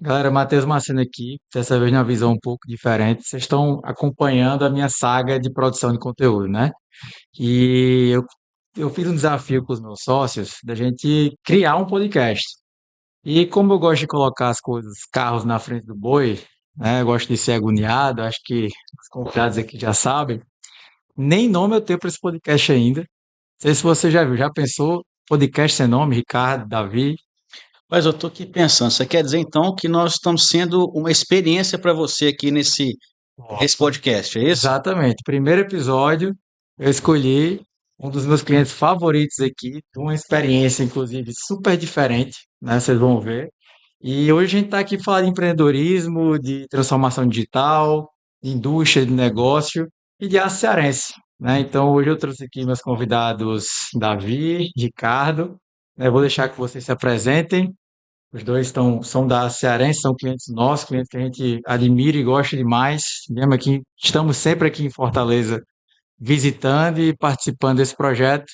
Galera, Matheus Marceno aqui, dessa vez numa visão um pouco diferente. Vocês estão acompanhando a minha saga de produção de conteúdo, né? E eu fiz um desafio com os meus sócios da gente criar um podcast. E como eu gosto de colocar as coisas, carros na frente do boi, né? Eu gosto de ser agoniado, acho que os convidados aqui já sabem. Nem nome eu tenho para esse podcast ainda. Não sei se você já viu, já pensou? Podcast sem nome, Ricardo, Davi. Mas eu estou aqui pensando, você quer dizer então que nós estamos sendo uma experiência para você aqui nesse podcast, é isso? Exatamente. Primeiro episódio, eu escolhi um dos meus clientes favoritos aqui, uma experiência, inclusive, super diferente, né? Vocês vão ver. E hoje a gente está aqui falando de empreendedorismo, de transformação digital, de indústria, de negócio e de arte cearense, né? Então, hoje eu trouxe aqui meus convidados Davi, Ricardo, né? Eu vou deixar que vocês se apresentem. Os dois são da Cearense, são clientes nossos, clientes que a gente admira e gosta demais. Mesmo aqui, estamos sempre aqui em Fortaleza visitando e participando desse projeto.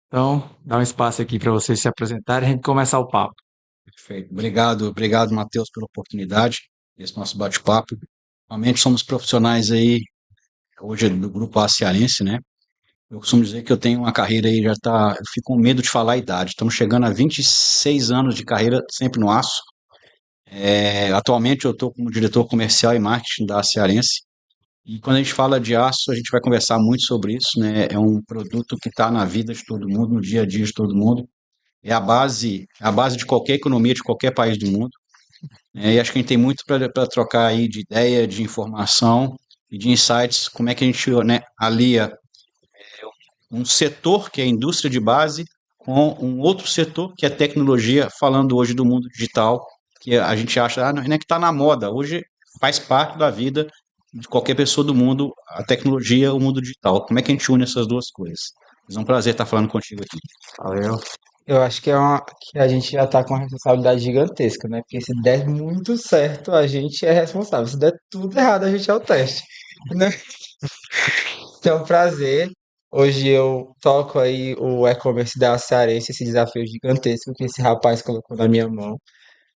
Então, dá um espaço aqui para vocês se apresentarem e a gente começar o papo. Perfeito. Obrigado, Matheus, pela oportunidade, esse nosso bate-papo. Realmente somos profissionais aí, hoje do Grupo A Cearense, né? Eu costumo dizer que eu tenho uma carreira aí, eu fico com medo de falar a idade. Estamos chegando a 26 anos de carreira, sempre no aço. Atualmente eu estou como diretor comercial e marketing da Cearense. E quando a gente fala de aço, a gente vai conversar muito sobre isso, né? É um produto que está na vida de todo mundo, no dia a dia de todo mundo. É a base de qualquer economia de qualquer país do mundo. E acho que a gente tem muito para trocar aí de ideia, de informação e de insights. Como é que a gente, né, alia um setor que é a indústria de base com um outro setor que é tecnologia, falando hoje do mundo digital, que a gente acha, não é que está na moda. Hoje faz parte da vida de qualquer pessoa do mundo, a tecnologia, o mundo digital. Como é que a gente une essas duas coisas? É um prazer estar falando contigo aqui. Valeu. Eu acho que a gente já tá com uma responsabilidade gigantesca, né? Porque se der muito certo, a gente é responsável. Se der tudo errado, a gente é o teste, né? Então, é um prazer. Hoje eu toco aí o e-commerce da Cearense, esse desafio gigantesco que esse rapaz colocou na minha mão.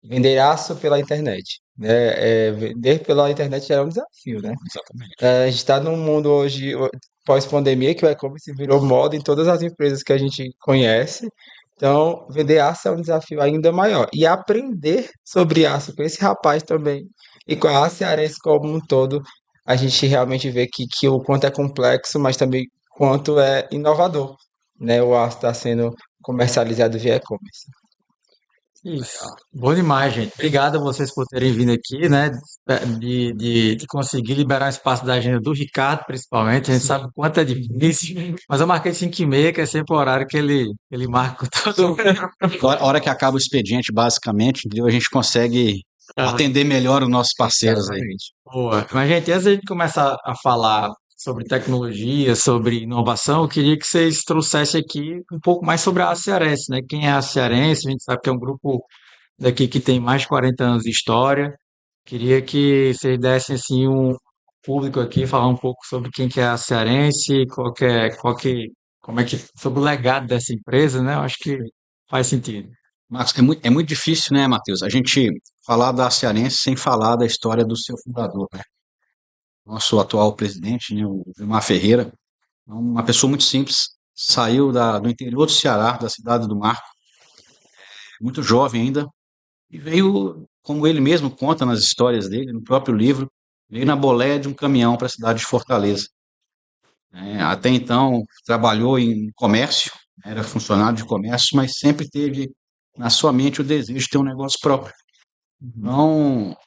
Vender aço pela internet, né? Vender pela internet é um desafio, né? Exatamente. A gente está num mundo hoje, pós-pandemia, que o e-commerce virou moda em todas as empresas que a gente conhece. Então, vender aço é um desafio ainda maior. E aprender sobre aço com esse rapaz também, e com a cearense como um todo, a gente realmente vê que o quanto é complexo, mas também quanto é inovador, né? O aço está sendo comercializado via e-commerce. Isso. Bom demais, gente. Obrigado a vocês por terem vindo aqui, né? De conseguir liberar um espaço da agenda do Ricardo, principalmente. A gente sabe o quanto é difícil. Mas eu marquei 5h30, que é sempre o horário que ele marca com todo mundo. A hora que acaba o expediente, basicamente, entendeu? A gente consegue atender melhor os nossos parceiros aí. Exatamente. Boa. Mas, gente, antes da gente começar a falar sobre tecnologia, sobre inovação, eu queria que vocês trouxessem aqui um pouco mais sobre a Cearense, né? Quem é a Cearense? A gente sabe que é um grupo daqui que tem mais de 40 anos de história. Queria que vocês dessem assim um público aqui, falar um pouco sobre quem que é a Cearense, como é que, sobre o legado dessa empresa, né? Eu acho que faz sentido. Marcos, é muito difícil, né, Matheus? A gente falar da Cearense sem falar da história do seu fundador, né? Nosso atual presidente, né, o Vilmar Ferreira, é uma pessoa muito simples, saiu do interior do Ceará, da cidade do Mar, muito jovem ainda, e veio, como ele mesmo conta nas histórias dele, no próprio livro, veio na boleia de um caminhão para a cidade de Fortaleza. Até então, trabalhou em comércio, era funcionário de comércio, mas sempre teve na sua mente o desejo de ter um negócio próprio. Uhum. Então,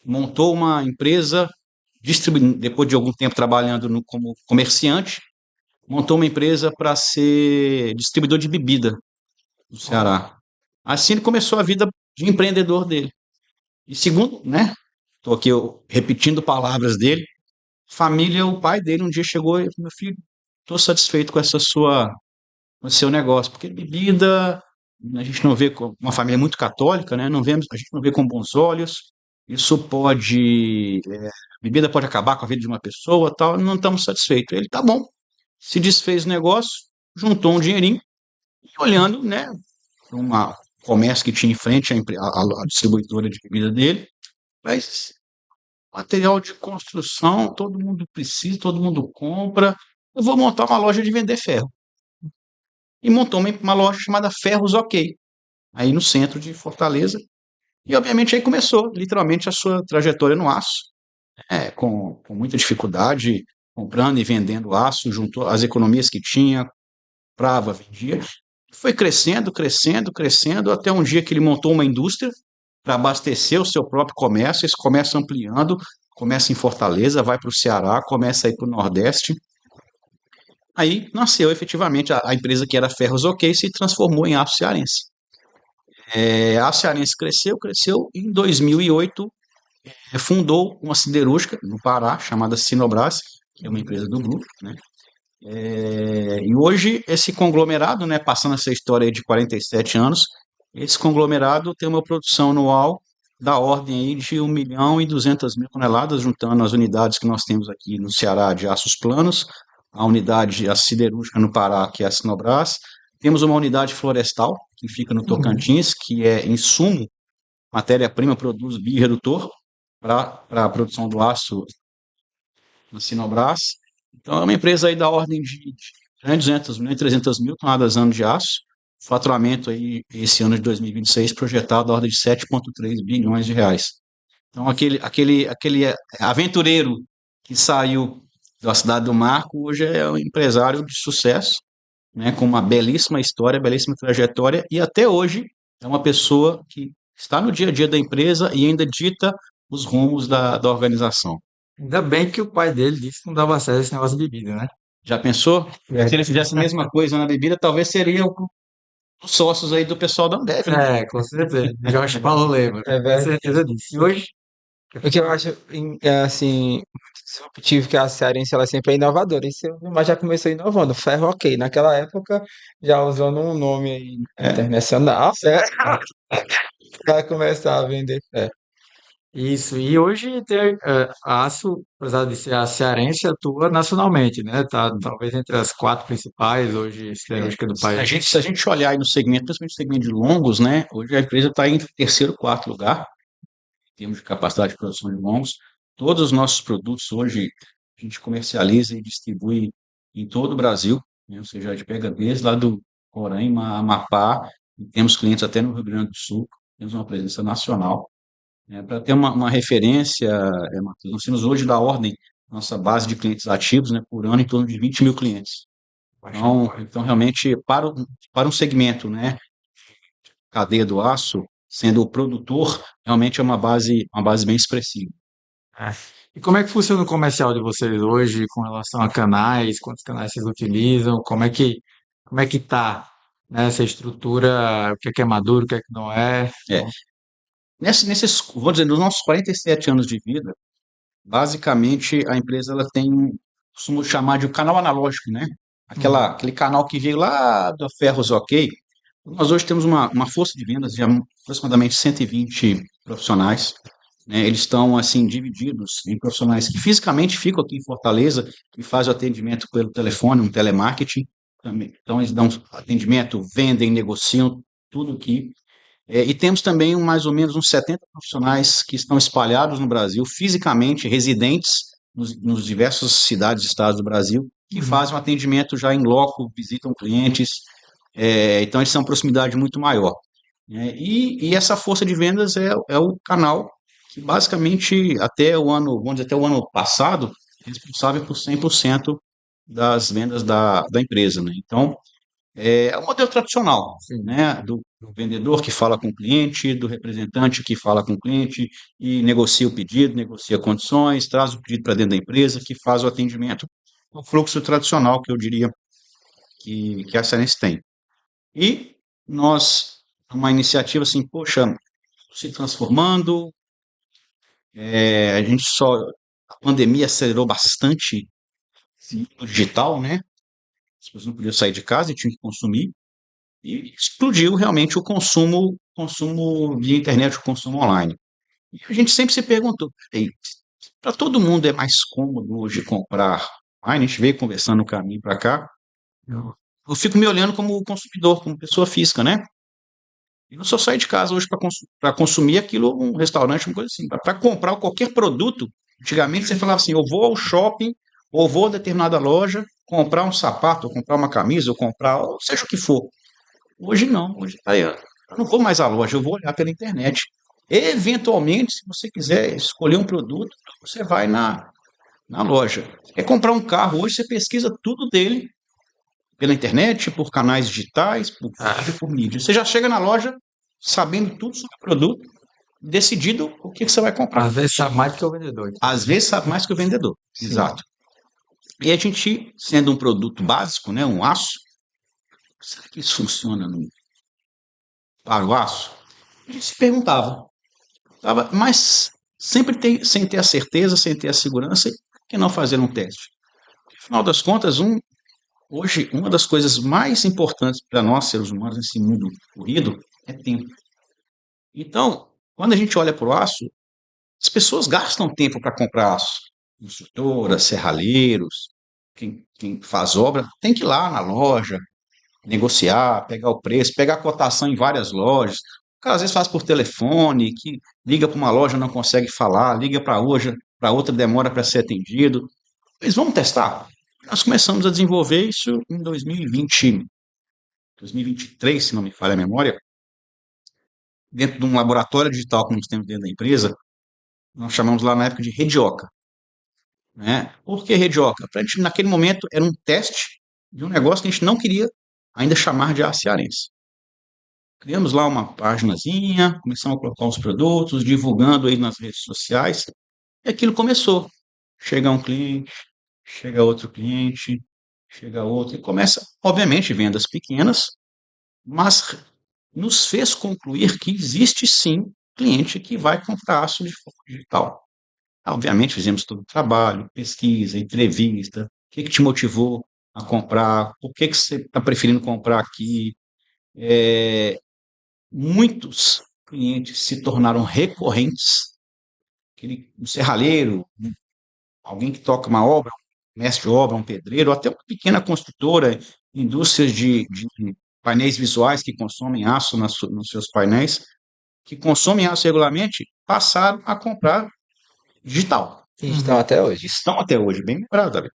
montou uma empresa, depois de algum tempo trabalhando como comerciante, montou uma empresa para ser distribuidor de bebida no Ceará. Assim ele começou a vida de empreendedor dele. E segundo, né, estou aqui repetindo palavras dele, família, o pai dele um dia chegou e falou, meu filho, estou satisfeito com com o seu negócio, porque bebida a gente não vê com uma família muito católica, né? A gente não vê com bons olhos. Isso bebida pode acabar com a vida de uma pessoa, tal. Não estamos satisfeitos. Ele tá bom, se desfez o negócio, juntou um dinheirinho e olhando, né, comércio que tinha em frente à distribuidora de bebida dele, mas material de construção, todo mundo precisa, todo mundo compra, eu vou montar uma loja de vender ferro. E montou uma loja chamada Ferros OK, aí no centro de Fortaleza, e obviamente aí começou literalmente a sua trajetória no aço, com muita dificuldade, comprando e vendendo aço, juntou as economias que tinha, comprava, vendia, foi crescendo, crescendo, crescendo, até um dia que ele montou uma indústria para abastecer o seu próprio comércio, esse comércio ampliando, começa em Fortaleza, vai para o Ceará, começa a ir para o Nordeste. Aí nasceu efetivamente a empresa que era Ferros OK, se transformou em Aço Cearense. A Aço Cearense cresceu, cresceu, e em 2008 fundou uma siderúrgica no Pará, chamada Sinobras, que é uma empresa do grupo, né? E hoje esse conglomerado, né, passando essa história aí de 47 anos, esse conglomerado tem uma produção anual da ordem aí de 1.200.000 toneladas, juntando as unidades que nós temos aqui no Ceará de aços planos, a unidade, a siderúrgica no Pará, que é a Sinobras, temos uma unidade florestal, que fica no Tocantins, que é insumo, matéria-prima, produz bioredutor para a produção do aço na Sinobras. Então, é uma empresa aí da ordem de 200 mil, 300 mil toneladas ano de aço, faturamento aí, esse ano de 2026, projetado da ordem de 7,3 bilhões de reais. Então, aquele aventureiro que saiu da cidade do Marco, hoje é um empresário de sucesso, né, com uma belíssima história, belíssima trajetória, e até hoje é uma pessoa que está no dia a dia da empresa e ainda dita os rumos da organização. Ainda bem que o pai dele disse que não dava certo esse negócio de bebida, né? Já pensou? Se ele fizesse a mesma coisa na bebida, talvez seria os sócios aí do pessoal da Ambev, né? Com certeza. Jorge Paulo lembra, É com verdade. certeza disso. E hoje, O que eu acho, assim, muito disruptivo que a cearense ela sempre é inovadora. Isso mas já começou inovando. Ferro OK. Naquela época, já usando um nome aí internacional, certo? Para começar a vender ferro. isso. E hoje a Aço, apesar de ser a cearense, atua nacionalmente, né? Tá talvez entre as quatro principais hoje siderúrgicas do país. Se a gente olhar aí no segmento, principalmente no segmento de longos, né? Hoje a empresa está em terceiro, quarto lugar, em termos de capacidade de produção de longos. Todos os nossos produtos hoje a gente comercializa e distribui em todo o Brasil, né? Ou seja, a gente pega desde lá do Roraima, Amapá, e temos clientes até no Rio Grande do Sul, temos uma presença nacional. Para ter uma referência, Matheus, nós temos hoje da ordem, nossa base de clientes ativos, né, por ano, em torno de 20 mil clientes. Então realmente, para um segmento, né, cadeia do aço, sendo o produtor, realmente é uma base bem expressiva. É. E como é que funciona o comercial de vocês hoje com relação a canais? Quantos canais vocês utilizam? Como é que tá, né, essa estrutura? O que é maduro, o que é que não é? É, vou dizer, nos nossos 47 anos de vida, basicamente a empresa ela tem, costumo chamar de um canal analógico, né? Aquele canal que veio lá do Ferros OK. Nós hoje temos uma força de vendas de aproximadamente 120 profissionais, né? Eles estão assim divididos em profissionais que fisicamente ficam aqui em Fortaleza e fazem o atendimento pelo telefone, um telemarketing também. Então eles dão atendimento, vendem, negociam tudo aqui. E temos também mais ou menos uns 70 profissionais que estão espalhados no Brasil, fisicamente residentes nos diversas cidades e estados do Brasil, que fazem um atendimento já em loco, visitam clientes, então eles têm uma proximidade muito maior. E essa força de vendas é o canal que basicamente até o ano, vamos dizer, até o ano passado, é responsável por 100% das vendas da empresa, né? Então, é o modelo tradicional, Sim. né? Do vendedor que fala com o cliente, do representante que fala com o cliente e negocia o pedido, negocia condições, traz o pedido para dentro da empresa, que faz o atendimento. O fluxo tradicional que eu diria que a Serense tem. E nós, uma iniciativa assim, poxa, se transformando, a gente a pandemia acelerou bastante o digital, né? As pessoas não podiam sair de casa e tinham que consumir. E explodiu realmente o consumo via internet, o consumo online. E a gente sempre se perguntou, para todo mundo é mais cômodo hoje comprar online? A gente veio conversando no caminho para cá. Eu fico me olhando como consumidor, como pessoa física, né? Eu não só saio de casa hoje para consumir aquilo, um restaurante, uma coisa assim. Para comprar qualquer produto, antigamente você falava assim: eu vou ao shopping ou vou a determinada loja comprar um sapato, ou comprar uma camisa, ou comprar, ou seja o que for. Hoje não, hoje aí, ó, eu não vou mais à loja, eu vou olhar pela internet. Eventualmente, se você quiser escolher um produto, você vai na loja. Quer comprar um carro, hoje você pesquisa tudo dele pela internet, por canais digitais, por Ah, vídeo, por mídia. Você já chega na loja sabendo tudo sobre o produto, decidido o que você vai comprar. às vezes sabe mais do que o vendedor. Às vezes sabe mais que o vendedor. Sim. Exato. E a gente, sendo um produto básico, né, um aço, será que isso funciona para o aço? A gente se perguntava. Mas sempre sem ter a certeza, sem ter a segurança, por que não fazer um teste? Afinal das contas, hoje, uma das coisas mais importantes para nós, seres humanos, nesse mundo corrido, é tempo. Então, quando a gente olha para o aço, as pessoas gastam tempo para comprar aço. Construtoras, serralheiros, quem faz obra, tem que ir lá na loja, negociar, pegar o preço, pegar a cotação em várias lojas. O cara às vezes faz por telefone, que liga para uma loja não consegue falar, liga para outra demora para ser atendido. Eles vão testar. Nós começamos a desenvolver isso em 2020, 2023, se não me falha a memória, dentro de um laboratório digital que nós temos dentro da empresa, nós chamamos lá na época de Redioca. Né? Por que Redioca? Pra gente, naquele momento era um teste de um negócio que a gente não queria ainda chamar de cearense. Criamos lá uma paginazinha, começamos a colocar os produtos, divulgando aí nas redes sociais, e aquilo começou. Chega um cliente, chega outro cliente, chega outro, e começa, obviamente, vendas pequenas, mas nos fez concluir que existe sim cliente que vai comprar aço de forma digital. Obviamente, fizemos todo o trabalho, pesquisa, entrevista, o que te motivou a comprar, por que você está preferindo comprar aqui. É, muitos clientes se tornaram recorrentes, um serralheiro, alguém que toca uma obra, um mestre de obra, um pedreiro, até uma pequena construtora, indústrias de painéis visuais que consomem aço nos seus painéis, que consomem aço regularmente, passaram a comprar digital. E estão até hoje. Estão até hoje, bem lembrado, Davi.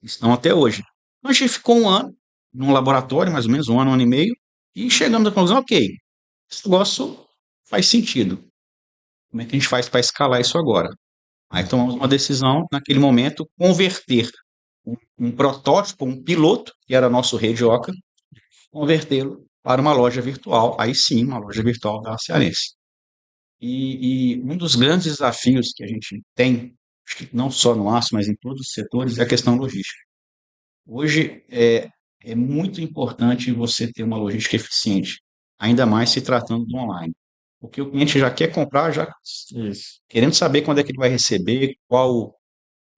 Estão até hoje. Então, a gente ficou um ano num laboratório, mais ou menos um ano e meio, e chegamos à conclusão, ok, esse negócio faz sentido. Como é que a gente faz para escalar isso agora? Aí tomamos uma decisão, naquele momento, converter um protótipo, um piloto, que era nosso Redioca, convertê-lo para uma loja virtual, aí sim, uma loja virtual da Cearense. E um dos grandes desafios que a gente tem, acho que não só no aço, mas em todos os setores, é a questão logística. Hoje é muito importante você ter uma logística eficiente, ainda mais se tratando do online. Porque o cliente já quer comprar, já Isso. querendo saber quando é que ele vai receber, qual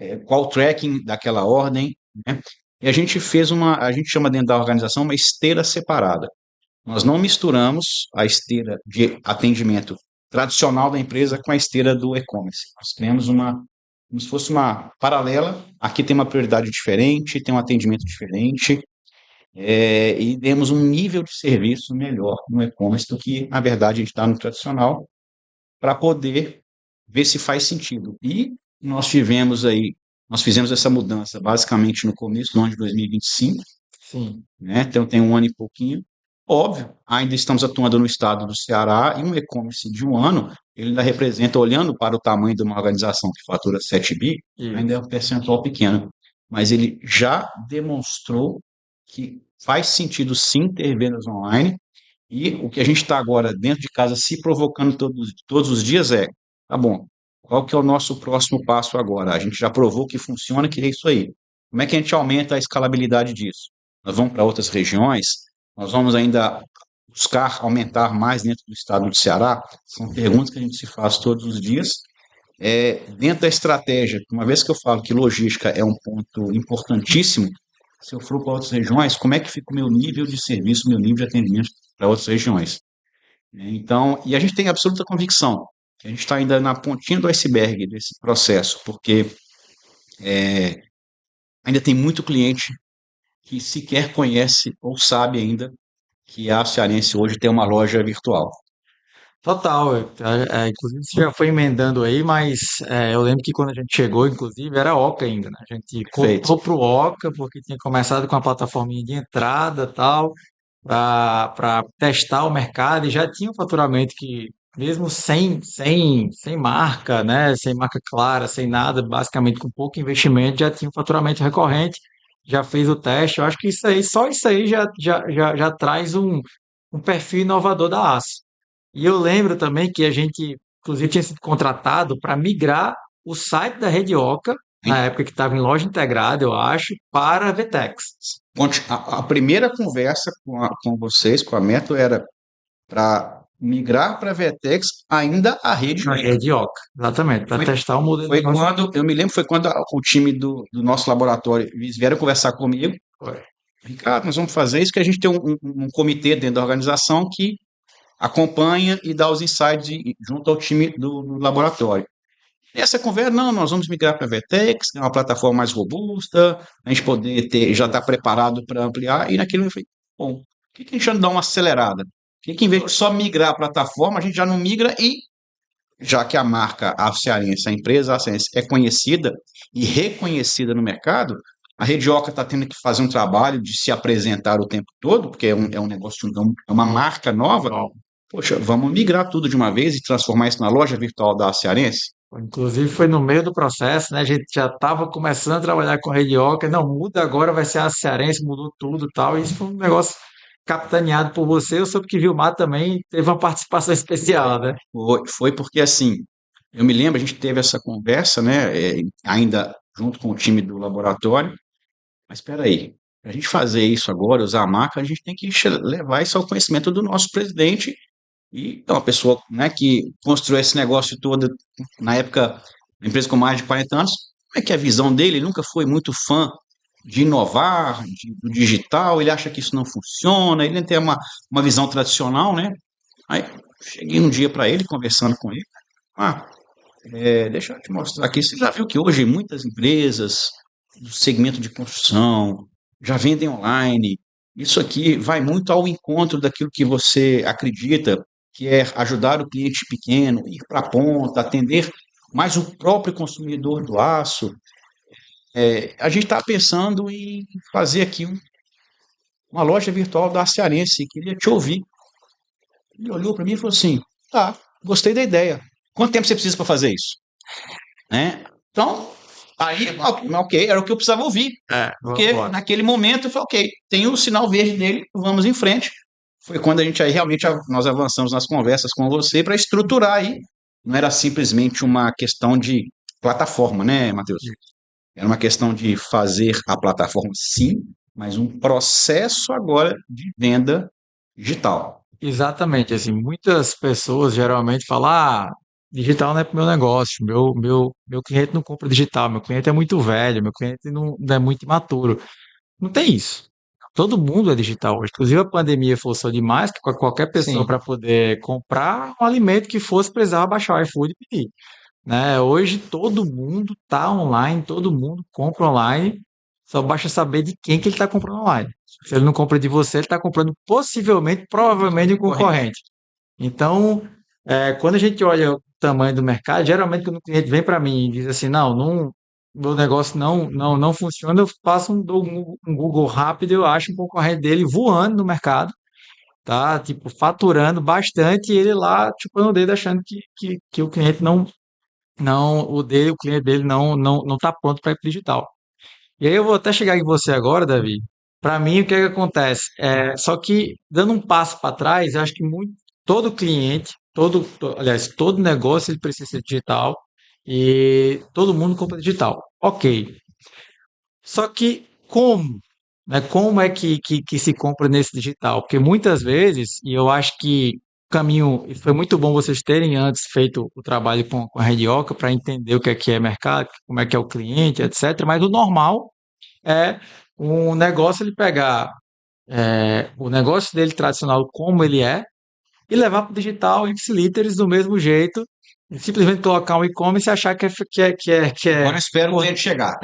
o tracking daquela ordem, né? E a gente chama dentro da organização uma esteira separada. Nós não misturamos a esteira de atendimento tradicional da empresa com a esteira do e-commerce. Nós criamos como se fosse uma paralela. Aqui tem uma prioridade diferente, tem um atendimento diferente, e demos um nível de serviço melhor no e-commerce do que, na verdade, a gente está no tradicional, para poder ver se faz sentido. E nós fizemos essa mudança basicamente no começo do ano de 2025, Sim. né? Então tem um ano e pouquinho. Óbvio, ainda estamos atuando no estado do Ceará e um e-commerce de um ano, ele ainda representa, olhando para o tamanho de uma organização que fatura 7 bi, ainda é Isso. um percentual pequeno. Mas ele já demonstrou que faz sentido sim ter vendas online, e o que a gente está agora dentro de casa se provocando todos os dias tá bom, qual que é o nosso próximo passo agora? A gente já provou que funciona, que é isso aí. Como é que a gente aumenta a escalabilidade disso? Nós vamos para outras regiões? Nós vamos ainda buscar aumentar mais dentro do estado do Ceará? São perguntas que a gente se faz todos os dias. Dentro da estratégia, uma vez que eu falo que logística é um ponto importantíssimo, se eu for para outras regiões, como é que fica o meu nível de serviço, meu nível de atendimento para outras regiões? Então, e a gente tem absoluta convicção que a gente está ainda na pontinha do iceberg desse processo, porque ainda tem muito cliente que sequer conhece ou sabe ainda que a Cearense hoje tem uma loja virtual. Total, inclusive você já foi emendando aí, mas eu lembro que quando a gente chegou, inclusive, era Oca ainda, né? A gente Perfeito. cortou pro Oca, porque tinha começado com a plataforminha de entrada e tal, para testar o mercado, e já tinha um faturamento que, mesmo sem marca, né? Sem marca clara, sem nada, basicamente com pouco investimento, já tinha um faturamento recorrente, já fez o teste. Eu acho que isso aí, só isso aí já traz um perfil inovador da ACE. E eu lembro também que a gente, inclusive, tinha sido contratado para migrar o site da Rede Oca, na época que estava em loja integrada, eu acho, para a Vetex. A primeira conversa com vocês, com a Meto, era para migrar para a Vetex ainda a rede A Oca. Rede Oca, exatamente, para Foi, testar o modelo de foi negócio. quando, eu me lembro, foi quando o time do nosso laboratório, eles vieram conversar comigo. Foi. Ricardo, nós vamos fazer isso, que a gente tem um comitê dentro da organização que acompanha e dá os insights junto ao time do laboratório. E essa conversa, não, nós vamos migrar para a Vetex, que é uma plataforma mais robusta, a gente poder ter, já estar preparado para ampliar, e naquilo eu falei, bom, por que a gente não dá uma acelerada? Por que em vez de só migrar a plataforma, a gente já não migra e, já que a marca Cearense, a empresa Cearense é conhecida e reconhecida no mercado, a Redioca está tendo que fazer um trabalho de se apresentar o tempo todo, porque é um negócio, é uma marca nova. Bom, Poxa, vamos migrar tudo de uma vez e transformar isso na loja virtual da Cearense? inclusive foi no meio do processo, né? A gente já estava começando a trabalhar com a Rede Oca, não, muda agora, vai ser a Cearense, mudou tudo e tal. E isso foi um negócio capitaneado por você. Eu soube que Vilmar também teve uma participação especial, né? Foi porque, assim, eu me lembro, a gente teve essa conversa, né, ainda junto com o time do laboratório, mas espera aí, para a gente fazer isso agora, usar a marca, a gente tem que levar isso ao conhecimento do nosso presidente, e é uma pessoa, né, que construiu esse negócio todo, na época, uma empresa com mais de 40 anos, como é que é a visão dele? Ele nunca foi muito fã de inovar, do digital, ele acha que isso não funciona, ele tem uma visão tradicional, né? Aí cheguei um dia para ele, conversando com ele, deixa eu te mostrar aqui, você já viu que hoje muitas empresas do segmento de construção já vendem online, isso aqui vai muito ao encontro daquilo que você acredita, que é ajudar o cliente pequeno, ir para a ponta, atender mais o próprio consumidor do aço. A gente está pensando em fazer aqui uma loja virtual da Cearense, queria te ouvir. Ele olhou para mim e falou assim, tá, gostei da ideia. Quanto tempo você precisa para fazer isso? Né? Então, aí, ok, era o que eu precisava ouvir. Porque naquele momento eu falei, ok, tem o sinal verde dele, vamos em frente. Foi quando a gente aí realmente nós avançamos nas conversas com você para estruturar aí. Não era simplesmente uma questão de plataforma, né, Matheus? Era uma questão de fazer a plataforma, sim, mas um processo agora de venda digital. Exatamente, assim, muitas pessoas geralmente falam, digital não é para o meu negócio, meu cliente não compra digital, meu cliente é muito velho, meu cliente não é muito imaturo. Não tem isso. Todo mundo é digital hoje. Inclusive a pandemia forçou demais que qualquer pessoa Sim, para poder comprar um alimento que fosse precisava baixar o iFood e pedir, né? Hoje todo mundo está online, todo mundo compra online, só basta saber de quem que ele está comprando online. Se ele não compra de você, ele está comprando possivelmente, provavelmente de um concorrente. Então, quando a gente olha o tamanho do mercado, geralmente quando o cliente vem para mim e diz assim, não, meu negócio não funciona, eu faço dou um Google rápido, eu acho um concorrente dele voando no mercado, tá? Tipo, faturando bastante e ele lá chupando o dedo achando que o cliente o cliente dele não tá pronto para ir pro digital. E aí eu vou até chegar em você agora, Davi. Para mim, o que é que acontece? Só que, dando um passo para trás, eu acho que todo cliente, aliás, todo negócio ele precisa ser digital e todo mundo compra digital. Ok. Só que como? Né? Como é que se compra nesse digital? Porque muitas vezes, e eu acho que o caminho, e foi muito bom vocês terem antes feito o trabalho com a Redioca para entender o que é mercado, como é que é o cliente, etc. Mas o normal é um negócio ele pegar o negócio dele tradicional como ele é e levar para o digital ipsiliteris do mesmo jeito, e simplesmente colocar um e-commerce e achar que Agora eu espero o cliente chegar.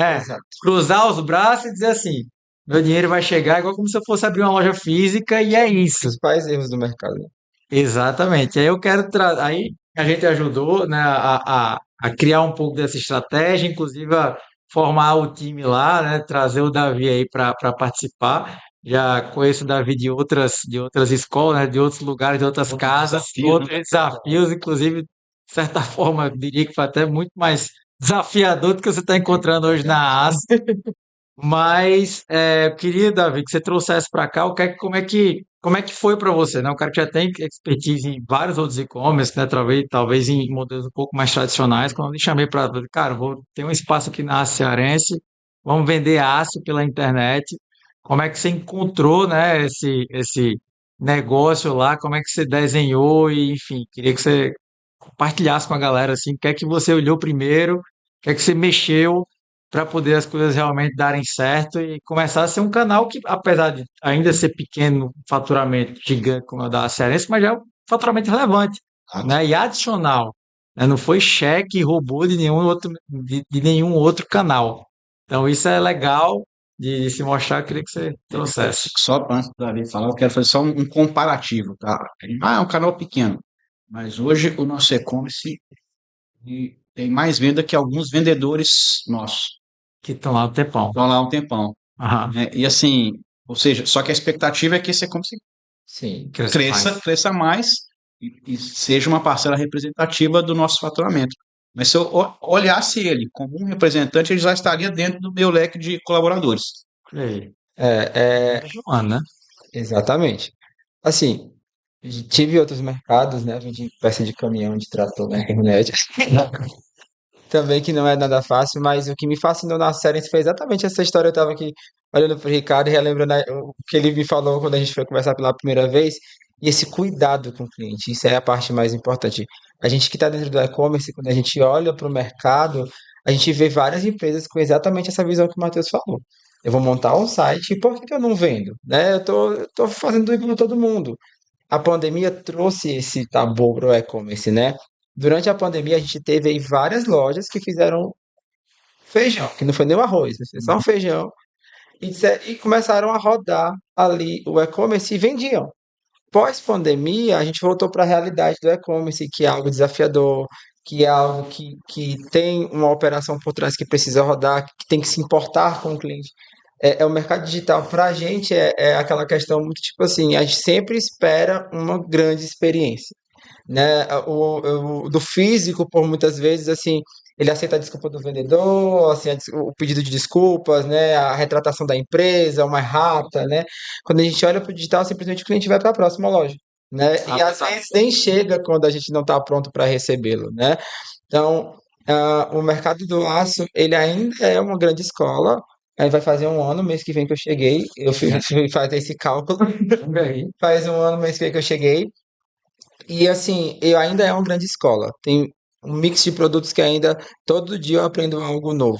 cruzar os braços e dizer assim, Meu dinheiro vai chegar igual como se eu fosse abrir uma loja física e é isso. Principais erros do mercado, né? Exatamente. Aí eu quero aí a gente ajudou, né, a criar um pouco dessa estratégia, inclusive a formar o time lá, né, trazer o Davi aí para participar. Já conheço o Davi de outras escolas, né, de outros lugares, de outras Outros casas, desafios, né? outros desafios, inclusive, de certa forma, eu diria que foi até muito mais desafiador do que você está encontrando hoje na AS. Mas eu queria, Davi, que você trouxesse para cá como é que foi para você, né? O cara que já tem expertise em vários outros e-commerce, né? Talvez em modelos um pouco mais tradicionais. Quando eu te chamei para, cara, vou ter um espaço aqui na Ásia Cearense, vamos vender aço pela internet. Como é que você encontrou, né? Esse negócio lá? Como é que você desenhou? E, enfim, queria que você compartilhasse com a galera assim, o que é que você olhou primeiro, o que é que você mexeu para poder as coisas realmente darem certo e começar a ser um canal que, apesar de ainda ser pequeno, faturamento gigante como é o da Cearense, mas já é um faturamento relevante, Exato. né? E adicional, né? Não foi cheque e robô de nenhum outro canal. Então isso é legal de se mostrar, eu queria que você trouxesse. Só antes do Davi falar, eu quero fazer só um comparativo, tá? É um canal pequeno, mas hoje o nosso e-commerce tem mais venda que alguns vendedores nossos. Que estão lá no tempão. Estão lá há um tempão, Aham. né? E assim, ou seja, só que a expectativa é que esse e-commerce Sim. Cresça cresça, mais. cresça mais e seja uma parcela representativa do nosso faturamento. Mas se eu olhasse ele como um representante, ele já estaria dentro do meu leque de colaboradores. Olha aí. É, Mais de um ano, né? exatamente. Assim, tive outros mercados, né? Vendi peça de caminhão, de trator na internet. Também que não é nada fácil, mas o que me fascinou na série foi exatamente essa história. Eu tava aqui olhando pro Ricardo e relembrando o que ele me falou quando a gente foi conversar pela primeira vez. E esse cuidado com o cliente, isso é a parte mais importante. A gente que está dentro do e-commerce, quando a gente olha para o mercado, a gente vê várias empresas com exatamente essa visão que o Matheus falou. Eu vou montar um site, e por que que eu não vendo? Né? Eu tô fazendo isso para todo mundo. A pandemia trouxe esse tabu para o e-commerce, né? Durante a pandemia, a gente teve aí várias lojas que fizeram feijão, que não foi nem o arroz, né? Foi só um feijão, e começaram a rodar ali o e-commerce e vendiam. Pós-pandemia, a gente voltou para a realidade do e-commerce, que é algo desafiador, que é algo que tem uma operação por trás que precisa rodar, que tem que se importar com o cliente. O mercado digital, para a gente, é aquela questão muito tipo assim: a gente sempre espera uma grande experiência, né? Do físico, por muitas vezes, assim, ele aceita a desculpa do vendedor, assim, o pedido de desculpas, né? A retratação da empresa, uma errata, né? Quando a gente olha para o digital, simplesmente o cliente vai para a próxima loja, né? E às vezes nem chega quando a gente não está pronto para recebê-lo, né? Então, o mercado do aço, ele ainda é uma grande escola. Aí vai fazer um ano, mês que vem que eu cheguei. Eu fui fazer esse cálculo. Faz um ano, mês que vem que eu cheguei. E assim, eu ainda é uma grande escola. Tem um mix de produtos que ainda todo dia eu aprendo algo novo.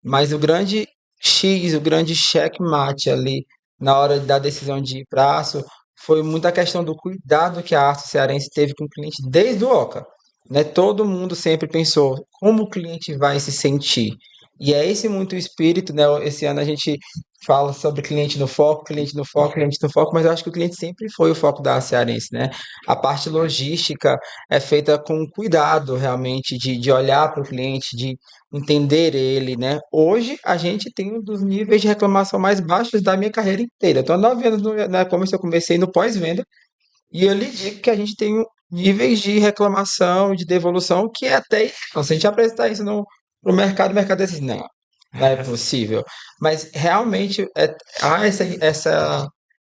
Mas o grande X, o grande checkmate ali na hora da decisão de ir para aço foi muita questão do cuidado que a Aço Cearense teve com o cliente desde o Oca. Né? Todo mundo sempre pensou como o cliente vai se sentir. E é esse muito o espírito, né? Esse ano a gente fala sobre cliente no foco, cliente no foco, cliente no foco, mas eu acho que o cliente sempre foi o foco da Cearense, né? A parte logística é feita com cuidado, realmente, de olhar para o cliente, de entender ele, né? Hoje, a gente tem um dos níveis de reclamação mais baixos da minha carreira inteira. Estou há 9 anos no e-commerce, eu comecei no pós-venda, e eu lhe digo que a gente tem níveis de reclamação, de devolução, que é até... Se a gente apresentar isso no mercado, o mercado diz assim, não, não é possível. Mas, realmente, há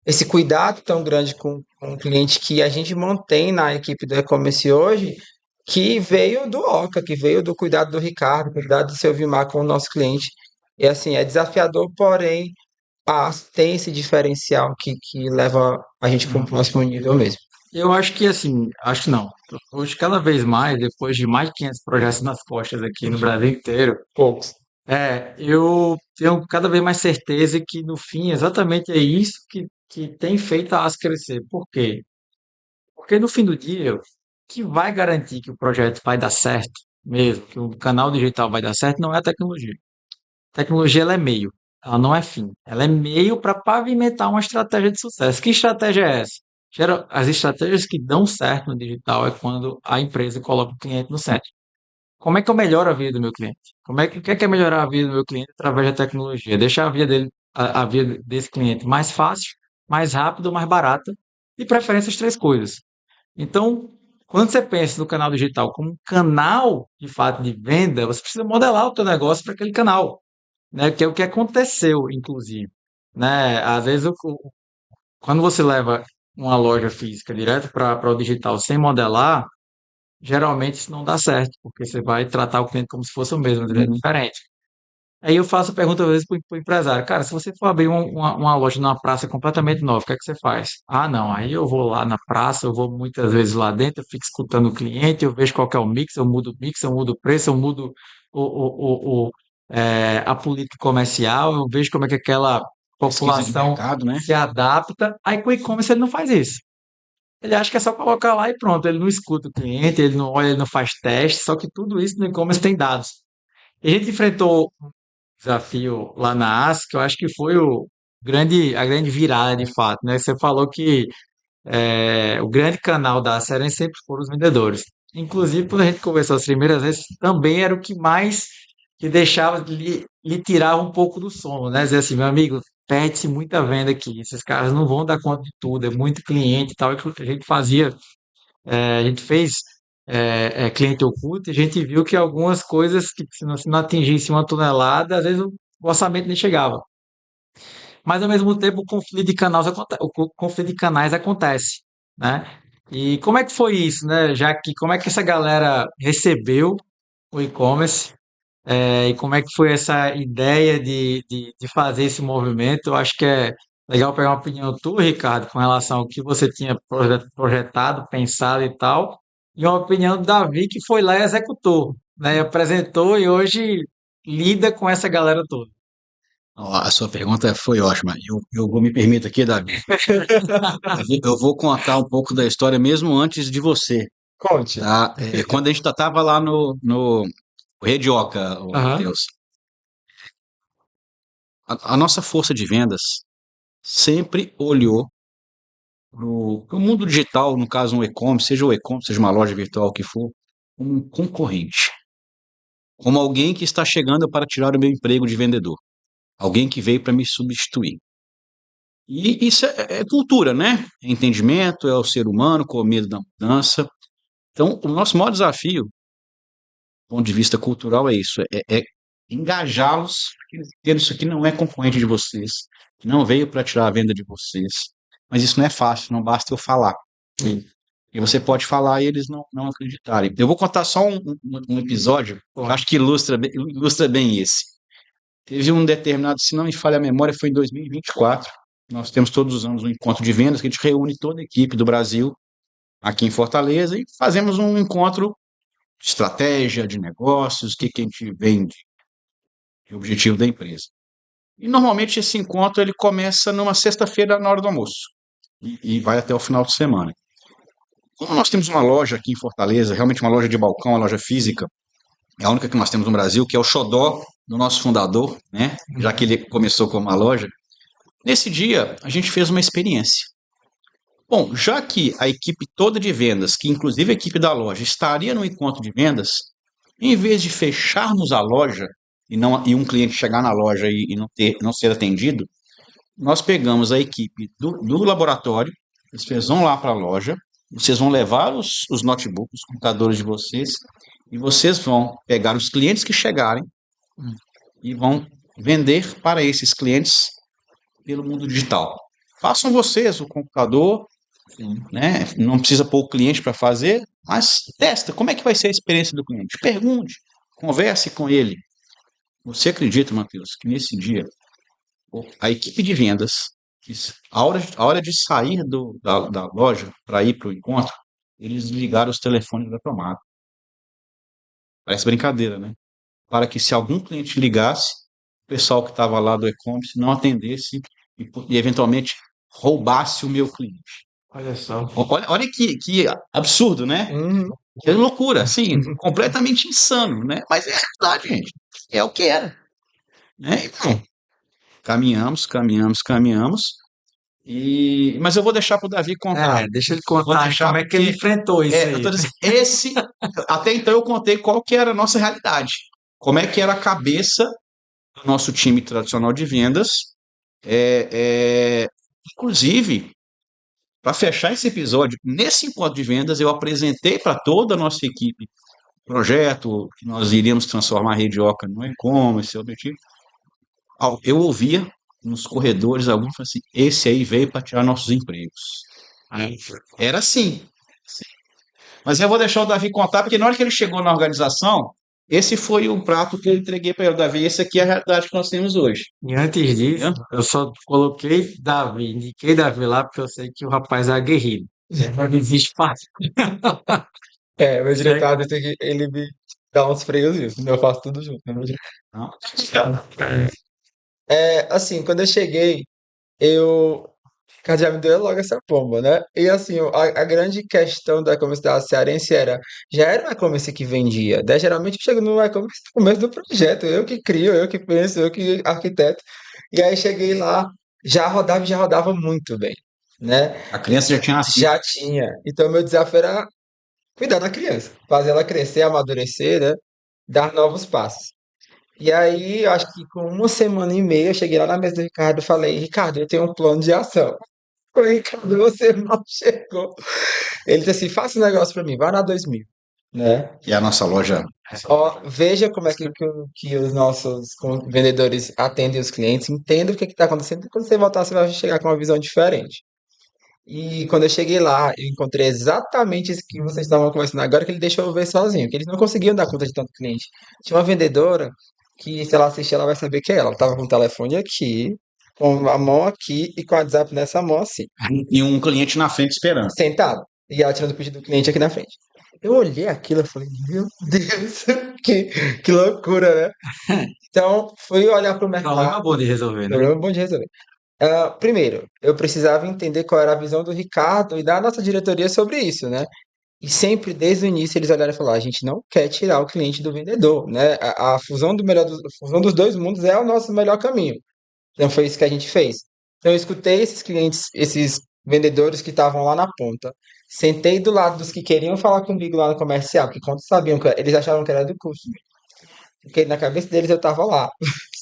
esse cuidado tão grande com o cliente que a gente mantém na equipe do e-commerce hoje, que veio do Oca, que veio do cuidado do Ricardo, cuidado do seu Vimar com o nosso cliente. E assim, é desafiador, porém, tem esse diferencial que leva a gente para um próximo nível mesmo. Eu acho que assim, acho que não. Hoje, cada vez mais, depois de mais de 500 projetos nas costas aqui no Brasil inteiro, Poucos. eu tenho cada vez mais certeza que no fim exatamente é isso que tem feito a AS crescer. Por quê? Porque no fim do dia, o que vai garantir que o projeto vai dar certo mesmo, que o canal digital vai dar certo, não é a tecnologia. A tecnologia ela é meio. ela não é fim. Ela é meio para pavimentar uma estratégia de sucesso. Que estratégia é essa? As estratégias que dão certo no digital é quando a empresa coloca o cliente no centro. Como é que eu melhoro a vida do meu cliente? O que é melhorar a vida do meu cliente através da tecnologia? Deixar a vida desse cliente mais fácil, mais rápido, mais barata, de preferência as três coisas. Então, quando você pensa no canal digital como um canal de fato de venda, você precisa modelar o teu negócio para aquele canal, né? Que é o que aconteceu, inclusive, né? Às vezes, quando você leva uma loja física direto para o digital sem modelar, geralmente isso não dá certo, porque você vai tratar o cliente como se fosse o mesmo, mas ele é Uhum. diferente. Aí eu faço a pergunta às vezes para o empresário, cara, se você for abrir uma loja numa praça completamente nova, o que é que você faz? Ah, não, aí eu vou lá na praça, eu vou muitas vezes lá dentro, eu fico escutando o cliente, eu vejo qual que é o mix, eu mudo o preço, eu mudo a política comercial, eu vejo como é que aquela Pesquisa de população mercado, né? se adapta. Aí com o e-commerce ele não faz isso. Ele acha que é só colocar lá e pronto, ele não escuta o cliente, ele não olha, ele não faz teste, só que tudo isso no e-commerce tem dados. E a gente enfrentou desafio lá na AS, que eu acho que foi a grande virada de fato, né? Você falou que o grande canal da Seren sempre foram os vendedores. Inclusive, quando a gente conversou as primeiras vezes, também era o que mais que deixava, lhe tirava um pouco do sono, né? Dizer assim, meu amigo, perde-se muita venda aqui, esses caras não vão dar conta de tudo, é muito cliente e tal, e o que a gente fazia, a gente fez cliente oculto e a gente viu que algumas coisas que se não atingisse uma tonelada, às vezes o orçamento nem chegava. Mas ao mesmo tempo o conflito de canais acontece, né? E como é que foi isso, né? Já que como é que essa galera recebeu o e-commerce e como é que foi essa ideia de fazer esse movimento? Eu acho que é legal pegar uma opinião tua, Ricardo, com relação ao que você tinha projetado, pensado e tal, e uma opinião do Davi que foi lá e executou, né? E apresentou e hoje lida com essa galera toda. Ó, a sua pergunta foi ótima. Eu vou me permitir aqui, Davi. Eu vou contar um pouco da história mesmo antes de você, Conte. tá? Quando a gente estava lá no Redioca, ô, Aham. Matheus, a nossa força de vendas sempre olhou para o mundo digital, no caso um e-commerce, seja o e-commerce, seja uma loja virtual, o que for, como um concorrente, como alguém que está chegando para tirar o meu emprego de vendedor, alguém que veio para me substituir. E isso é cultura, né? É entendimento, é o ser humano com medo da mudança. Então, o nosso maior desafio, do ponto de vista cultural, é isso: é engajá-los, porque eles entendam isso aqui não é concorrente de vocês, não veio para tirar a venda de vocês. Mas isso não é fácil, não basta eu falar. E você pode falar e eles não acreditarem. Eu vou contar só um episódio, que eu acho que ilustra bem esse. Teve um determinado, se não me falha a memória, foi em 2024. Nós temos todos os anos um encontro de vendas que a gente reúne toda a equipe do Brasil aqui em Fortaleza e fazemos um encontro de estratégia, de negócios, o que a gente vende, de objetivo da empresa. E normalmente esse encontro ele começa numa sexta-feira na hora do almoço e vai até o final de semana. Como nós temos uma loja aqui em Fortaleza, realmente uma loja de balcão, uma loja física, é a única que nós temos no Brasil, que é o xodó do nosso fundador, né? Já que ele começou com uma loja. Nesse dia, a gente fez uma experiência. Bom, já que a equipe toda de vendas, que inclusive a equipe da loja, estaria no encontro de vendas, em vez de fecharmos a loja e um cliente chegar na loja e não ser atendido, nós pegamos a equipe do laboratório, vocês vão lá para a loja, vocês vão levar os notebooks, os computadores de vocês, e vocês vão pegar os clientes que chegarem e vão vender para esses clientes pelo mundo digital. Façam vocês o computador, né? Não precisa pôr o cliente para fazer, mas testa como é que vai ser a experiência do cliente. Pergunte, converse com ele. Você acredita, Matheus, que nesse dia a equipe de vendas, a hora de sair da loja para ir para o encontro, eles ligaram os telefones da tomada. Parece brincadeira, né? Para que se algum cliente ligasse, o pessoal que estava lá do e-commerce não atendesse e eventualmente roubasse o meu cliente. Olha só. Olha que absurdo, né? Uhum. Que loucura, assim, completamente insano, né? Mas é a verdade, gente. É o que era, né? Então, Caminhamos, caminhamos, caminhamos. Mas eu vou deixar para o Davi contar. Deixa ele Vou contar deixar como é que ele porque enfrentou isso eu aí. tô dizendo, até então eu contei qual que era a nossa realidade, como é que era a cabeça do nosso time tradicional de vendas. É, é, Inclusive, para fechar esse episódio, nesse encontro de vendas, eu apresentei para toda a nossa equipe o projeto que nós iríamos transformar a Rede Oca no e-commerce, objetivo. Eu ouvia nos corredores alguns falando assim: esse aí veio para tirar nossos empregos. Era assim. Mas eu vou deixar o Davi contar, porque na hora que ele chegou na organização, esse foi o prato que eu entreguei para ele. Davi, esse aqui é a realidade que nós temos hoje. E antes disso, Entendeu? eu só coloquei Davi, indiquei Davi lá, porque eu sei que o rapaz é aguerrido. Não desiste fácil. Meu Chega. diretor, ele me dá uns freios nisso, eu faço tudo junto, né, meu Não? assim, quando eu cheguei, eu. Ricardo já me deu logo essa pomba, né? E assim, a grande questão da e-commerce da Cearense era, já era um e-commerce que vendia, né? Geralmente eu chego no e-commerce no começo do projeto, eu que crio, eu que penso, eu que arquiteto. E aí cheguei lá, já rodava muito bem, né? A criança já tinha nascido. Já tinha. Então meu desafio era cuidar da criança, fazer ela crescer, amadurecer, né? Dar novos passos. E aí, eu acho que com uma semana e meia, eu cheguei lá na mesa do Ricardo e falei, Ricardo, eu tenho um plano de ação. O Ricardo, você não chegou. Ele disse assim, faça um negócio pra mim, vai na 2000, né? E a nossa loja. Ó, veja como é que os nossos vendedores atendem os clientes, entenda o que está acontecendo, e quando você voltar, você vai chegar com uma visão diferente. E quando eu cheguei lá, eu encontrei exatamente isso que vocês estavam conversando agora, que ele deixou eu ver sozinho, que eles não conseguiam dar conta de tanto cliente. Tinha uma vendedora que, se ela assistir, ela vai saber que é ela. Ela tava com o telefone aqui, com a mão aqui e com o WhatsApp nessa mão assim, E um cliente na frente esperando. sentada. E ela tirando o pedido do cliente aqui na frente. Eu olhei aquilo e falei, meu Deus, que, que loucura, né? Então, fui olhar para o Problema mercado, bom de resolver, né? problema bom de resolver. Primeiro, eu precisava entender qual era a visão do Ricardo e da nossa diretoria sobre isso, né? E sempre, desde o início, eles olharam e falaram: a gente não quer tirar o cliente do vendedor, né? A fusão a fusão dos dois mundos é o nosso melhor caminho. Então foi isso que a gente fez. Então eu escutei esses clientes, esses vendedores que estavam lá na ponta. Sentei do lado dos que queriam falar comigo lá no comercial, porque quando sabiam que eles achavam que era do curso, porque na cabeça deles eu tava lá,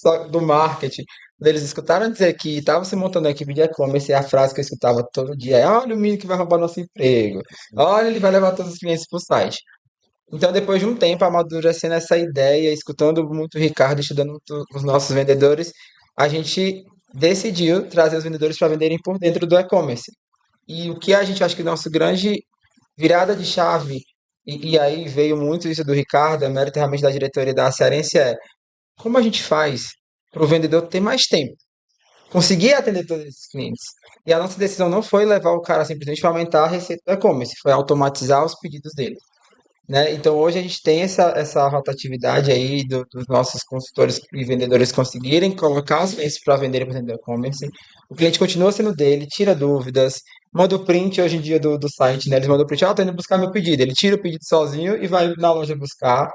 só do marketing. Quando eles escutaram dizer que estavam se montando a equipe de e-commerce, a frase que eu escutava todo dia é: olha o menino que vai roubar nosso emprego, olha, ele vai levar todos os clientes pro site. Então, depois de um tempo amadurecendo essa ideia, escutando muito o Ricardo, estudando muito os nossos vendedores, a gente decidiu trazer os vendedores para venderem por dentro do e-commerce. E o que a gente acha que nosso grande virada de chave, e aí veio muito isso do Ricardo, é mérito realmente da diretoria da Cearense, é como a gente faz para o vendedor ter mais tempo, conseguir atender todos esses clientes. E a nossa decisão não foi levar o cara simplesmente para aumentar a receita do e-commerce, foi automatizar os pedidos dele, né? Então hoje a gente tem essa rotatividade aí dos nossos consultores e vendedores conseguirem colocar os clientes para venderem por dentro do e-commerce. O cliente continua sendo dele, tira dúvidas, manda o print hoje em dia do site, né? Eles mandam o print, tô indo buscar meu pedido. Ele tira o pedido sozinho e vai na loja buscar.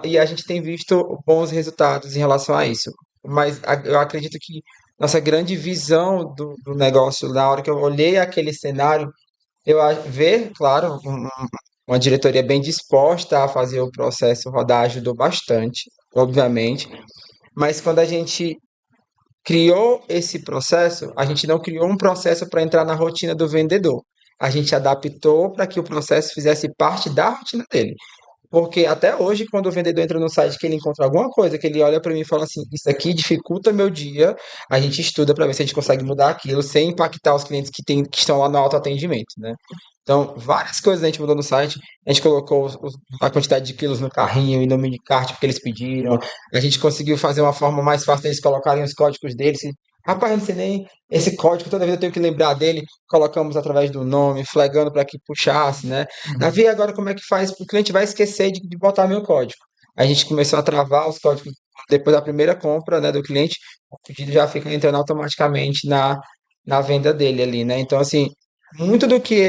E a gente tem visto bons resultados em relação a isso. Mas eu acredito que nossa grande visão do negócio, na hora que eu olhei aquele cenário, ver, claro, uma diretoria bem disposta a fazer o processo rodar ajudou bastante, obviamente. Mas quando a gente criou esse processo, a gente não criou um processo para entrar na rotina do vendedor. A gente adaptou para que o processo fizesse parte da rotina dele. Porque até hoje, quando o vendedor entra no site que ele encontra alguma coisa, que ele olha para mim e fala assim, isso aqui dificulta meu dia, a gente estuda para ver se a gente consegue mudar aquilo sem impactar os clientes que estão lá no autoatendimento, né? Então, várias coisas a gente mudou no site. A gente colocou a quantidade de quilos no carrinho e no minicart porque eles pediram. A gente conseguiu fazer uma forma mais fácil deles colocarem os códigos deles. Rapaz, eu não sei nem esse código, toda vez eu tenho que lembrar dele. Colocamos através do nome, flaggando para que puxasse, né? Davi, agora como é que faz? O cliente vai esquecer de botar meu código. A gente começou a travar os códigos depois da primeira compra, né, do cliente. O pedido já fica entrando automaticamente na venda dele ali, né? Então, assim, muito do que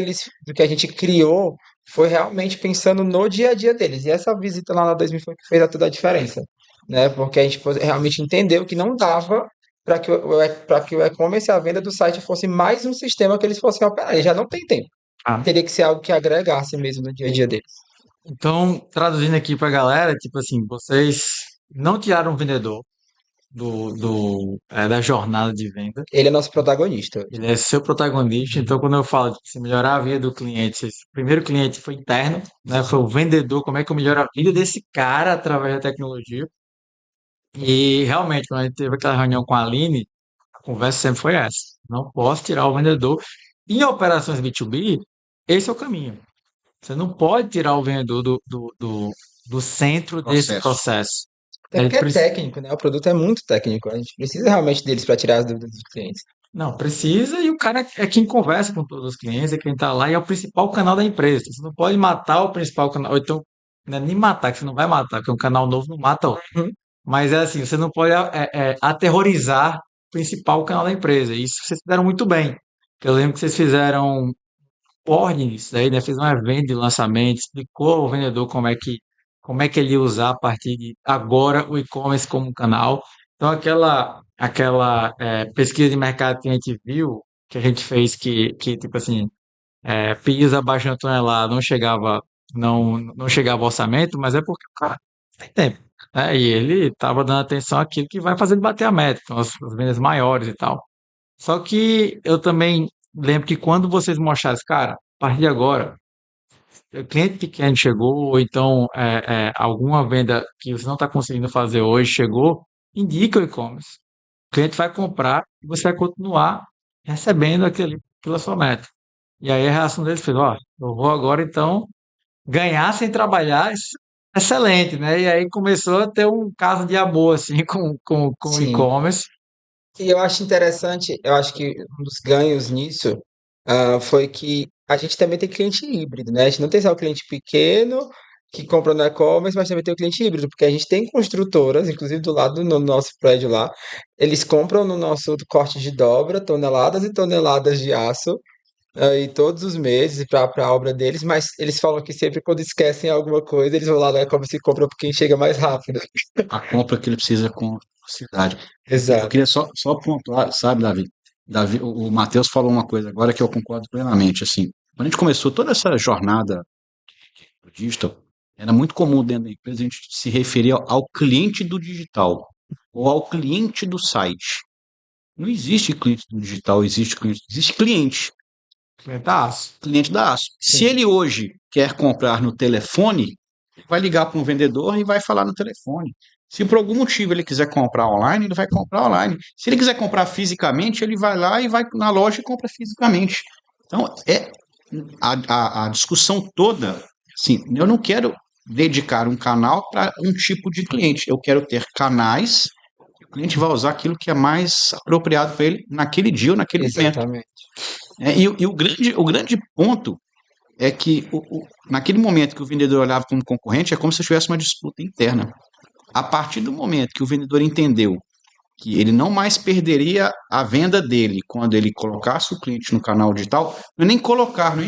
a gente criou foi realmente pensando no dia a dia deles. E essa visita lá na 2000 foi que fez toda a diferença, né? Porque a gente realmente entendeu que não dava para que o e-commerce e a venda do site fosse mais um sistema que eles fossem operar. Eles já não tem tempo. Ah, Teria que ser algo que agregasse mesmo no dia a dia deles. então, traduzindo aqui pra galera, tipo assim, vocês não tiraram o vendedor da jornada de venda. Ele é nosso protagonista hoje. Ele é seu protagonista, então quando eu falo de se melhorar a vida do cliente, o primeiro cliente foi interno, né? Foi o vendedor, como é que eu melhoro a vida desse cara através da tecnologia. E realmente, quando a gente teve aquela reunião com a Aline, a conversa sempre foi essa. Não posso tirar o vendedor. Em operações B2B, esse é o caminho. Você não pode tirar o vendedor do centro desse Processo. processo. Até Ele porque é preci- técnico, né? O produto é muito técnico. A gente precisa realmente deles para tirar as dúvidas dos clientes. Não, precisa, e o cara é quem conversa com todos os clientes, é quem está lá e é o principal canal da empresa. Você não pode matar o principal canal, ou então, não é nem matar, que você não vai matar, porque um canal novo não mata outro. Uhum. Mas é assim, você não pode aterrorizar o principal canal da empresa. E isso vocês fizeram muito bem. Eu lembro que vocês fizeram ordem nisso daí, né? Fez um evento de lançamento, explicou ao vendedor como é que ele ia usar a partir de agora o e-commerce como canal. Então, aquela pesquisa de mercado que a gente viu, que a gente fez que tipo assim, PIS abaixo de uma tonelada não chegava ao orçamento, mas é porque o cara tem tempo. Né? E ele estava dando atenção àquilo que vai fazer ele bater a meta, então as vendas maiores e tal. Só que eu também lembro que quando vocês mostraram, cara, a partir de agora, o cliente pequeno chegou, ou então alguma venda que você não está conseguindo fazer hoje chegou, indica o e-commerce. O cliente vai comprar e você vai continuar recebendo aquele pela sua meta. E aí a reação deles foi, ó, eu vou agora então ganhar sem trabalhar, excelente, né? E aí começou a ter um caso de amor assim com o Sim. e-commerce. E eu acho interessante, eu acho que um dos ganhos nisso foi que a gente também tem cliente híbrido, né? A gente não tem só o cliente pequeno que compra no e-commerce, mas também tem o cliente híbrido, porque a gente tem construtoras, inclusive do lado do nosso prédio lá, eles compram no nosso corte de dobra toneladas e toneladas de aço aí todos os meses para a obra deles, mas eles falam que sempre quando esquecem alguma coisa, eles vão lá no e-commerce e compram porque chega mais rápido. A compra que ele precisa com velocidade. Eu Exato. queria só pontuar, sabe, Davi? O Matheus falou uma coisa agora que eu concordo plenamente. Assim, quando a gente começou toda essa jornada do digital, era muito comum dentro da empresa a gente se referir ao cliente do digital ou ao cliente do site. Não existe cliente do digital, existe cliente, Clientaço. cliente da Aço. Se Sim. ele hoje quer comprar no telefone, vai ligar para um vendedor e vai falar no telefone. Se por algum motivo ele quiser comprar online, ele vai comprar online. Se ele quiser comprar fisicamente, ele vai lá e vai na loja e compra fisicamente. Então, a discussão toda, assim, eu não quero dedicar um canal para um tipo de cliente. Eu quero ter canais que o cliente vai usar aquilo que é mais apropriado para ele naquele dia ou naquele momento. Exatamente. E o grande ponto é que naquele momento que o vendedor olhava como concorrente, é como se tivesse uma disputa interna. A partir do momento que o vendedor entendeu que ele não mais perderia a venda dele quando ele colocasse o cliente no canal digital, não é nem colocar, não é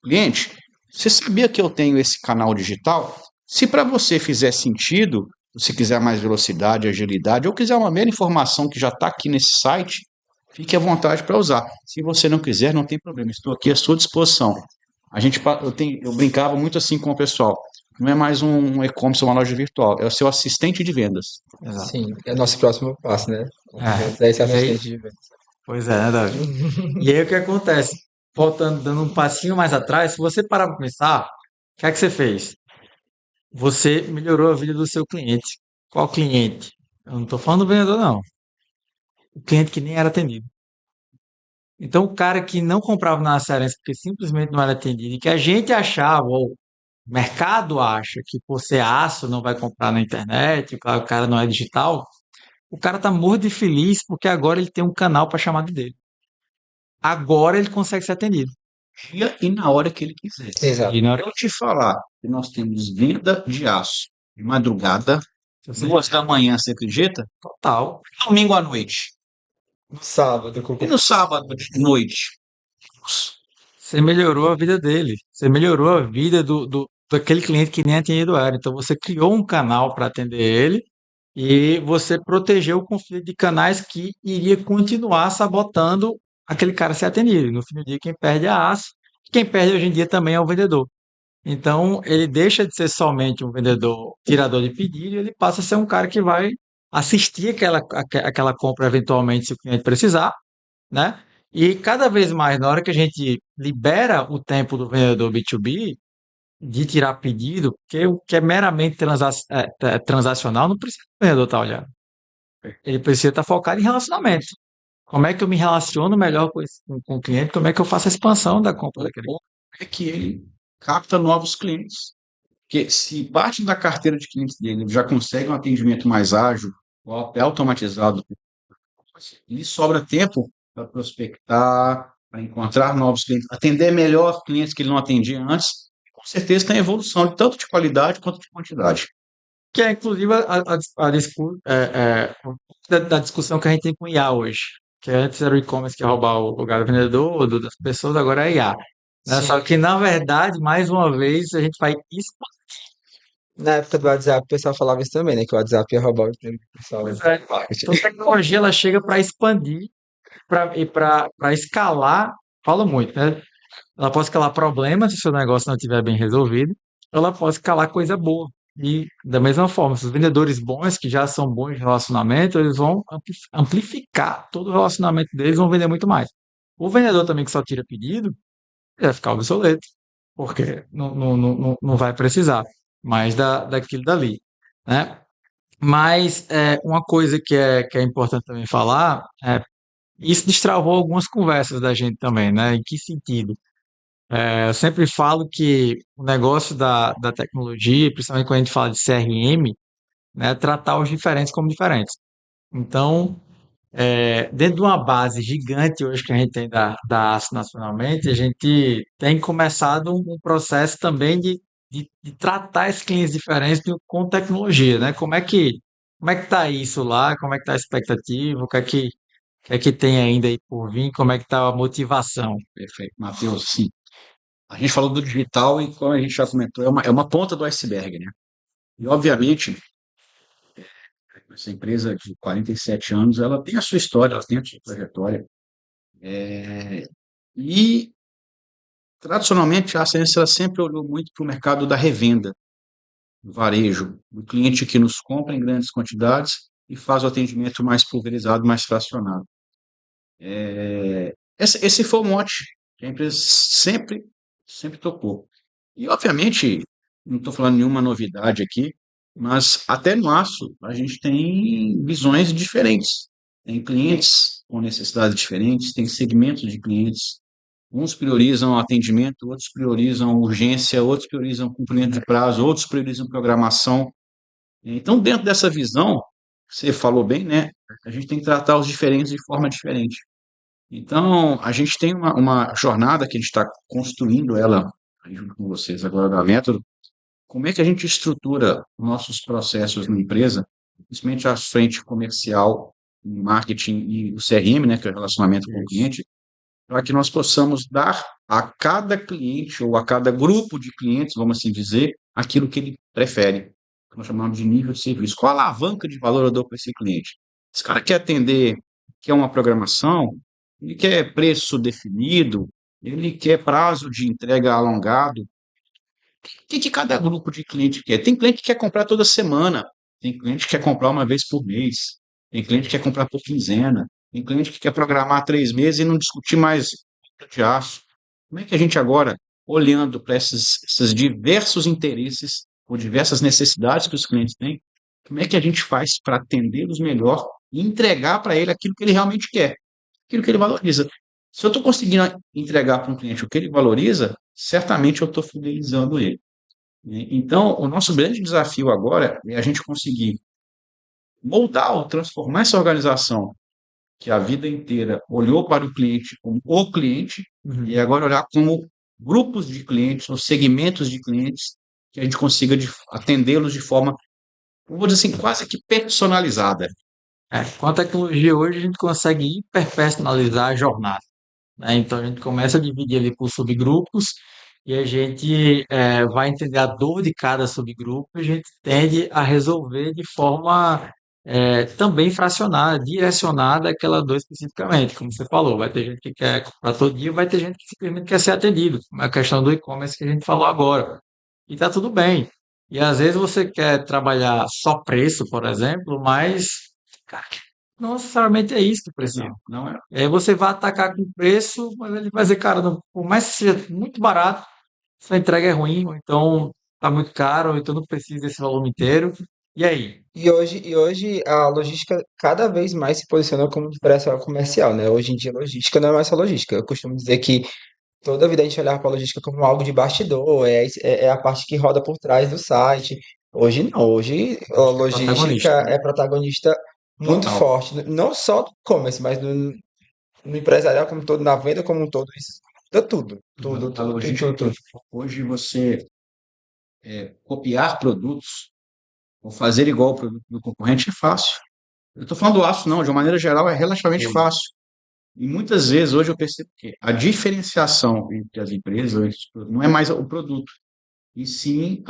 cliente, você sabia que eu tenho esse canal digital? Se para você fizer sentido, se quiser mais velocidade, agilidade, ou quiser uma mera informação que já está aqui nesse site, fique à vontade para usar. Se você não quiser, não tem problema, estou aqui à sua disposição. Eu brincava muito assim com o pessoal. Não é mais um e-commerce ou uma loja virtual, é o seu assistente de vendas. Exato. Sim, é o nosso próximo passo, né? É. É esse E aí, assistente de vendas. pois é, né, Davi? E aí o que acontece? Voltando, dando um passinho mais atrás, se você parar para pensar, o que é que você fez? Você melhorou a vida do seu cliente. Qual cliente? Eu não estou falando do vendedor, não. O cliente que nem era atendido. Então, o cara que não comprava na Cearense porque simplesmente não era atendido, e que a gente achava, ou o mercado acha, que por ser aço não vai comprar na internet, o cara não é digital, o cara tá morto de feliz porque agora ele tem um canal para chamar dele. Agora ele consegue ser atendido. Dia e na hora que ele quiser. Exato. E na hora Eu te falar que nós temos venda de aço de madrugada, que você 2 da manhã, você acredita? total, Domingo à noite. No sábado, E no sábado de noite. você melhorou a vida dele. Você melhorou a vida daquele cliente que nem atendido era. Então você criou um canal para atender ele e você proteger o conflito de canais que iria continuar sabotando aquele cara ser atendido. No fim do dia, quem perde é a ASO, e quem perde hoje em dia também é o vendedor. Então, ele deixa de ser somente um vendedor tirador de pedido e ele passa a ser um cara que vai assistir aquela compra eventualmente, se o cliente precisar, né? E cada vez mais, na hora que a gente libera o tempo do vendedor B2B de tirar pedido, que o que é meramente transacional, não precisa o vendedor estar olhando. Ele precisa estar focado em relacionamento. Como é que eu me relaciono melhor com o cliente? Como é que eu faço a expansão da compra daquele Ou é que ele capta novos clientes. Porque se parte da carteira de clientes dele já consegue um atendimento mais ágil, ou até automatizado, lhe sobra tempo para prospectar, para encontrar novos clientes, atender melhor clientes que ele não atendia antes. Com certeza tem evolução, tanto de qualidade quanto de quantidade. que é inclusive da discussão que a gente tem com o IA hoje. Que antes era o e-commerce que ia roubar o lugar do vendedor, das pessoas, agora é IA. Né? Só Sim. que, na verdade, mais uma vez, a gente vai Na época do WhatsApp, o pessoal falava isso também, né? Que o WhatsApp ia roubar o emprego do pessoal. expandir. Então, a tecnologia ela chega para expandir e para escalar. Falo muito, né? Ela pode escalar problemas se o seu negócio não estiver bem resolvido, ou ela pode escalar coisa boa. E da mesma forma, se os vendedores bons, que já são bons de relacionamento, eles vão amplificar todo o relacionamento deles, vão vender muito mais. O vendedor também que só tira pedido, ele vai ficar obsoleto, porque não vai precisar mais daquilo dali, né? Mas uma coisa que é importante também falar, isso destravou algumas conversas da gente também, né? Em que sentido? Eu sempre falo que o negócio da tecnologia, principalmente quando a gente fala de CRM, né, é tratar os diferentes como diferentes. Então, dentro de uma base gigante hoje que a gente tem da ASO nacionalmente, a gente tem começado um processo também de tratar esses clientes diferentes com tecnologia, né? Como é que está isso lá? Como é que está a expectativa? O que é que tem ainda aí por vir? Como é que está a motivação? Perfeito, Matheus. Sim, a gente falou do digital e, como a gente já comentou, é uma ponta do iceberg, né? E, obviamente, essa empresa de 47 anos, ela tem a sua história, ela tem a sua trajetória. E, tradicionalmente, a Ascens ela sempre olhou muito para o mercado da revenda, do varejo, do cliente que nos compra em grandes quantidades e faz o atendimento mais pulverizado, mais fracionado. Esse foi o mote que a empresa sempre tocou. E, obviamente, não estou falando nenhuma novidade aqui, mas até no aço a gente tem visões diferentes. Tem clientes com necessidades diferentes, tem segmentos de clientes. Uns priorizam atendimento, outros priorizam urgência, outros priorizam cumprimento de prazo, outros priorizam programação. Então, dentro dessa visão, você falou bem, né? A gente tem que tratar os diferentes de forma diferente. Então, a gente tem uma jornada que a gente está construindo ela aí junto com vocês agora da Método. Como é que a gente estrutura nossos processos na empresa, principalmente a frente comercial, marketing e o CRM, né, que é o relacionamento com o Isso. cliente, para que nós possamos dar a cada cliente ou a cada grupo de clientes, vamos assim dizer, aquilo que ele prefere, que nós chamamos de nível de serviço. Qual a alavanca de valor eu dou para esse cliente? Esse cara quer atender, quer uma programação, ele quer preço definido, ele quer prazo de entrega alongado. O que cada grupo de cliente quer? Tem cliente que quer comprar toda semana, tem cliente que quer comprar uma vez por mês, tem cliente que quer comprar por quinzena, tem cliente que quer programar 3 meses e não discutir mais de aço. Como é que a gente agora, olhando para esses diversos interesses ou diversas necessidades que os clientes têm, como é que a gente faz para atendê-los melhor e entregar para ele aquilo que ele realmente quer, aquilo que ele valoriza? Se eu estou conseguindo entregar para um cliente o que ele valoriza, certamente eu estou fidelizando ele. Então, o nosso grande desafio agora é a gente conseguir moldar ou transformar essa organização que a vida inteira olhou para o cliente como o cliente Uhum. e agora olhar como grupos de clientes ou segmentos de clientes que a gente consiga atendê-los de forma, vou dizer assim, quase que personalizada. Com a tecnologia hoje a gente consegue hiperpersonalizar a jornada, né? Então a gente começa a dividir ali por subgrupos e a gente vai entender a dor de cada subgrupo e a gente tende a resolver de forma também fracionada, direcionada àquela dor especificamente, como você falou. Vai ter gente que quer comprar todo dia, vai ter gente que simplesmente quer ser atendido, como é a questão do e-commerce que a gente falou agora. E tá tudo bem. E às vezes você quer trabalhar só preço, por exemplo, mas cara, não necessariamente é isso que precisa. Não é. E aí você vai atacar com preço, mas ele vai dizer, cara, por mais que seja muito barato, sua entrega é ruim, ou então tá muito caro, ou então não precisa desse volume inteiro. E aí? E hoje a logística cada vez mais se posiciona como diferencial comercial, né? Hoje em dia, logística não é mais só logística. Eu costumo dizer que toda a vida a gente olhava para a logística como algo de bastidor, é a parte que roda por trás do site. Hoje não, hoje a Acho que é logística protagonista. é protagonista muito Total. forte, não só do e-commerce, mas no empresarial como um todo, na venda como um todo, isso dá tudo, tudo, A tudo, tudo, tudo, logística, tudo. hoje você copiar produtos ou fazer igual ao produto do concorrente é fácil. Eu estou falando do aço, não, de uma maneira geral é relativamente Sim. fácil. E muitas vezes hoje eu percebo que a diferenciação entre as empresas ou entre os produtos, não é mais o produto, e sim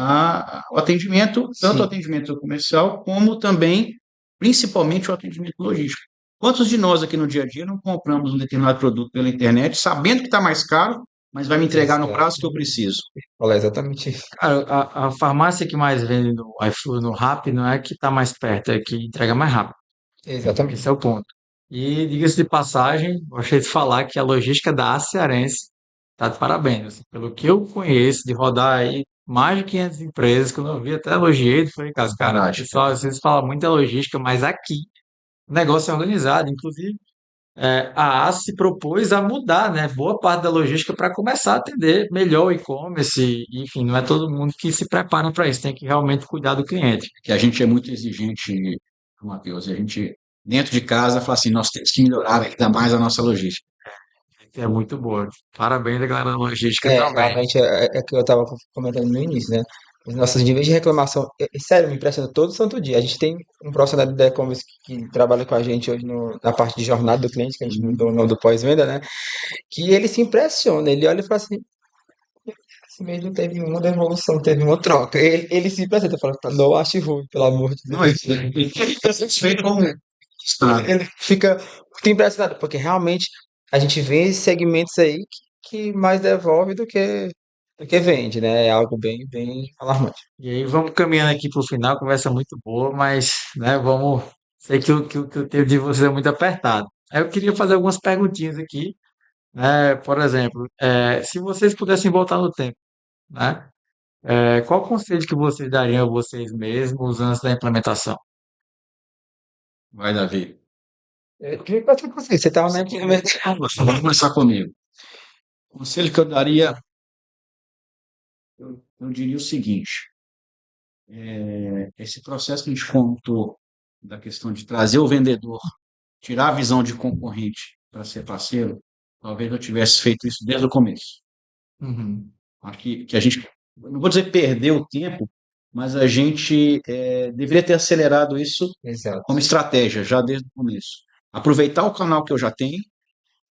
o atendimento, tanto o Sim, atendimento comercial, como também, principalmente, o atendimento logístico. Quantos de nós aqui no dia a dia não compramos um determinado produto pela internet, sabendo que está mais caro, mas vai me entregar no prazo exato. que eu preciso? Olha, exatamente isso. Cara, a farmácia que mais vende no iFood, no Rappi, não é que está mais perto, é que entrega mais rápido. Esse Exatamente. é o ponto. E diga-se de passagem, gostaria de falar que a logística da Cearense está de parabéns. Assim, pelo que eu conheço, de rodar aí mais de 500 empresas, que eu não vi, até elogiei, falei, cara, Verdade. pessoal, vocês falam muito da logística, mas aqui o negócio é organizado. Inclusive, a ASE se propôs a mudar, né, boa parte da logística para começar a atender melhor o e-commerce. E, enfim, não é todo mundo que se prepara para isso, tem que realmente cuidar do cliente. Que a gente é muito exigente, Matheus, e a gente, dentro de casa, fala assim, nós temos que melhorar ainda mais a nossa logística. É muito boa. Parabéns, galera da logística também. Realmente é que eu estava comentando no início, né? Os nossos níveis de reclamação, sério, me impressiona todo santo dia. A gente tem um profissional de e-commerce que trabalha com a gente hoje na parte de jornada do cliente, que a gente mudou o nome do pós-venda, né? Que ele se impressiona, ele olha e fala assim, esse mês não teve uma devolução, teve uma troca. Ele se impressiona, fala, não acho ruim, pelo amor de Não, ele Deus. fica satisfeito com o estado. Ele fica muito impressionado, porque realmente a gente vê segmentos aí que mais devolve do que vende, né? É algo bem, bem alarmante. E aí vamos caminhando aqui para o final, conversa muito boa, mas né, vamos. Sei que o tempo de vocês é muito apertado. Aí eu queria fazer algumas perguntinhas aqui, né? Por exemplo, se vocês pudessem voltar no tempo, né? Qual conselho que vocês dariam a vocês mesmos antes da implementação? Vai, Davi. Eu queria perguntar pra você estava na Vamos começar comigo. O conselho que eu daria, eu diria o seguinte: esse processo que a gente contou da questão de trazer o vendedor, tirar a visão de concorrente para ser parceiro, talvez eu tivesse feito isso desde o começo. Uhum. Acho que a gente, não vou dizer perdeu o tempo, mas a gente deveria ter acelerado isso Exato. como estratégia já desde o começo. Aproveitar o canal que eu já tenho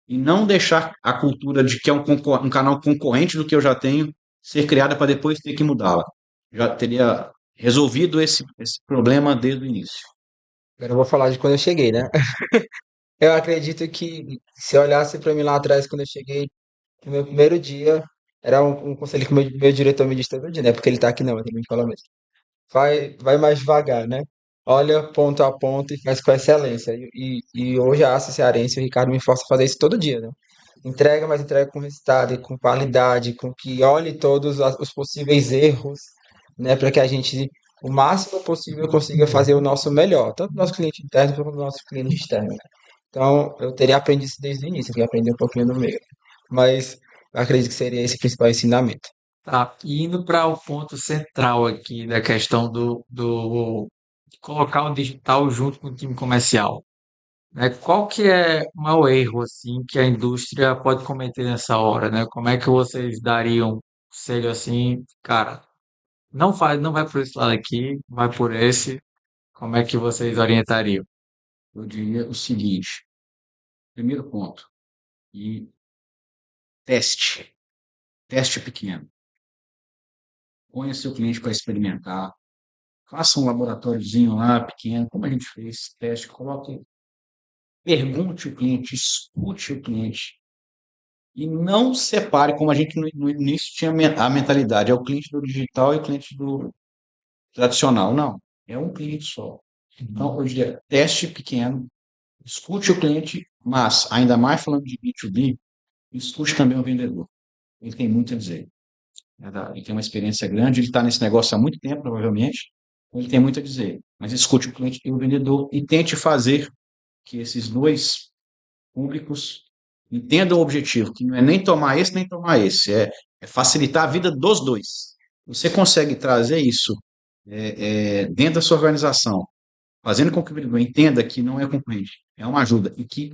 e não deixar a cultura de que é um canal concorrente do que eu já tenho ser criada para depois ter que mudá-la. Já teria resolvido esse problema desde o início. Agora eu vou falar de quando eu cheguei, né? Eu acredito que se olhasse para mim lá atrás, quando eu cheguei, no meu primeiro dia, era um conselho que o meu diretor me disse todo dia, né? Porque ele tá aqui não, ele me fala mesmo. Vai mais devagar, né? Olha ponto a ponto e faz com excelência. E hoje a Aça Cearense, o Ricardo me força a fazer isso todo dia, né? Entrega, mas entrega com resultado, e com qualidade, com que olhe todos os possíveis erros, né? Para que a gente, o máximo possível, consiga fazer o nosso melhor, tanto do nosso cliente interno quanto do nosso cliente externo, né? Então, eu teria aprendido isso desde o início, eu queria aprender um pouquinho no meio. Mas eu acredito que seria esse o principal ensinamento. Tá, e indo para o ponto central aqui da questão do colocar o digital junto com o time comercial, né? Qual que é o maior erro assim que a indústria pode cometer nessa hora, né? Como é que vocês dariam um conselho assim, cara, não faz, não vai por esse lado aqui, vai por esse. Como é que vocês orientariam? Eu diria o seguinte: primeiro ponto, e teste. Teste pequeno. Ponha seu cliente para experimentar. faça um laboratóriozinho lá, pequeno, como a gente fez, teste, coloque, pergunte o cliente, escute o cliente e não separe, como a gente no início tinha a mentalidade, é o cliente do digital e o cliente do tradicional. Não, é um cliente só. Então, eu diria, teste pequeno, escute o cliente, mas, ainda mais falando de B2B, escute também o vendedor. Ele tem muito a dizer. Ele tem uma experiência grande, ele está nesse negócio há muito tempo, provavelmente, então ele tem muito a dizer. Mas escute o cliente e o vendedor e tente fazer que esses dois públicos entendam o objetivo, que não é nem tomar esse, nem tomar esse, é facilitar a vida dos dois. Você consegue trazer isso dentro da sua organização, fazendo com que o vendedor entenda que não é concorrente, é uma ajuda, e que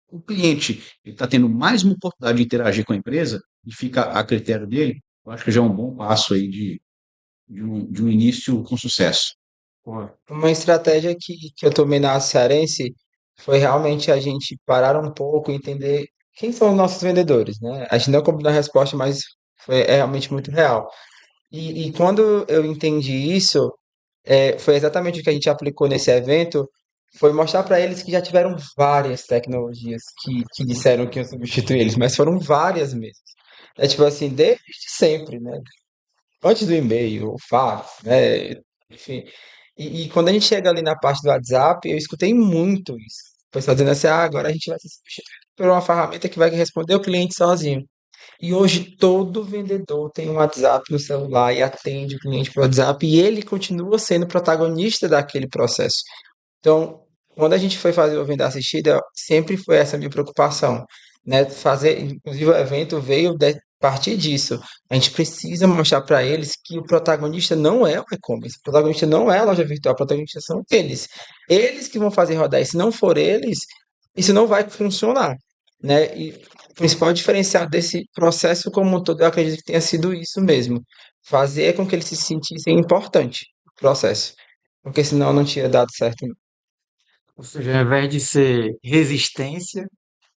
o cliente está tendo mais uma oportunidade de interagir com a empresa e fica a critério dele, eu acho que já é um bom passo aí de um início com sucesso. Uma estratégia que eu tomei na Cearense foi realmente a gente parar um pouco e entender quem são os nossos vendedores, né? A gente não combinou a resposta, mas é realmente muito real. E quando eu entendi isso, foi exatamente o que a gente aplicou nesse evento, foi mostrar para eles que já tiveram várias tecnologias que disseram que iam substituir eles, mas foram várias mesmo. É tipo assim, desde sempre, né? Antes do e-mail, o fax, né? Enfim. E quando a gente chega ali na parte do WhatsApp, eu escutei muito isso. O pessoal dizendo assim, agora a gente vai ser substituído por uma ferramenta que vai responder o cliente sozinho. E hoje todo vendedor tem um WhatsApp no celular e atende o cliente pelo WhatsApp e ele continua sendo protagonista daquele processo. Então, quando a gente foi fazer o Venda Assistida, sempre foi essa a minha preocupação, né? Fazer, inclusive o evento veio de partir disso. A gente precisa mostrar para eles que o protagonista não é o e-commerce, o protagonista não é a loja virtual, o protagonista são eles. Eles que vão fazer rodar. E se não for eles, isso não vai funcionar, né? E o principal diferencial desse processo como um todo, eu acredito que tenha sido isso mesmo. Fazer com que eles se sentissem importante no processo. Porque senão não tinha dado certo. Ou seja, ao invés de ser resistência,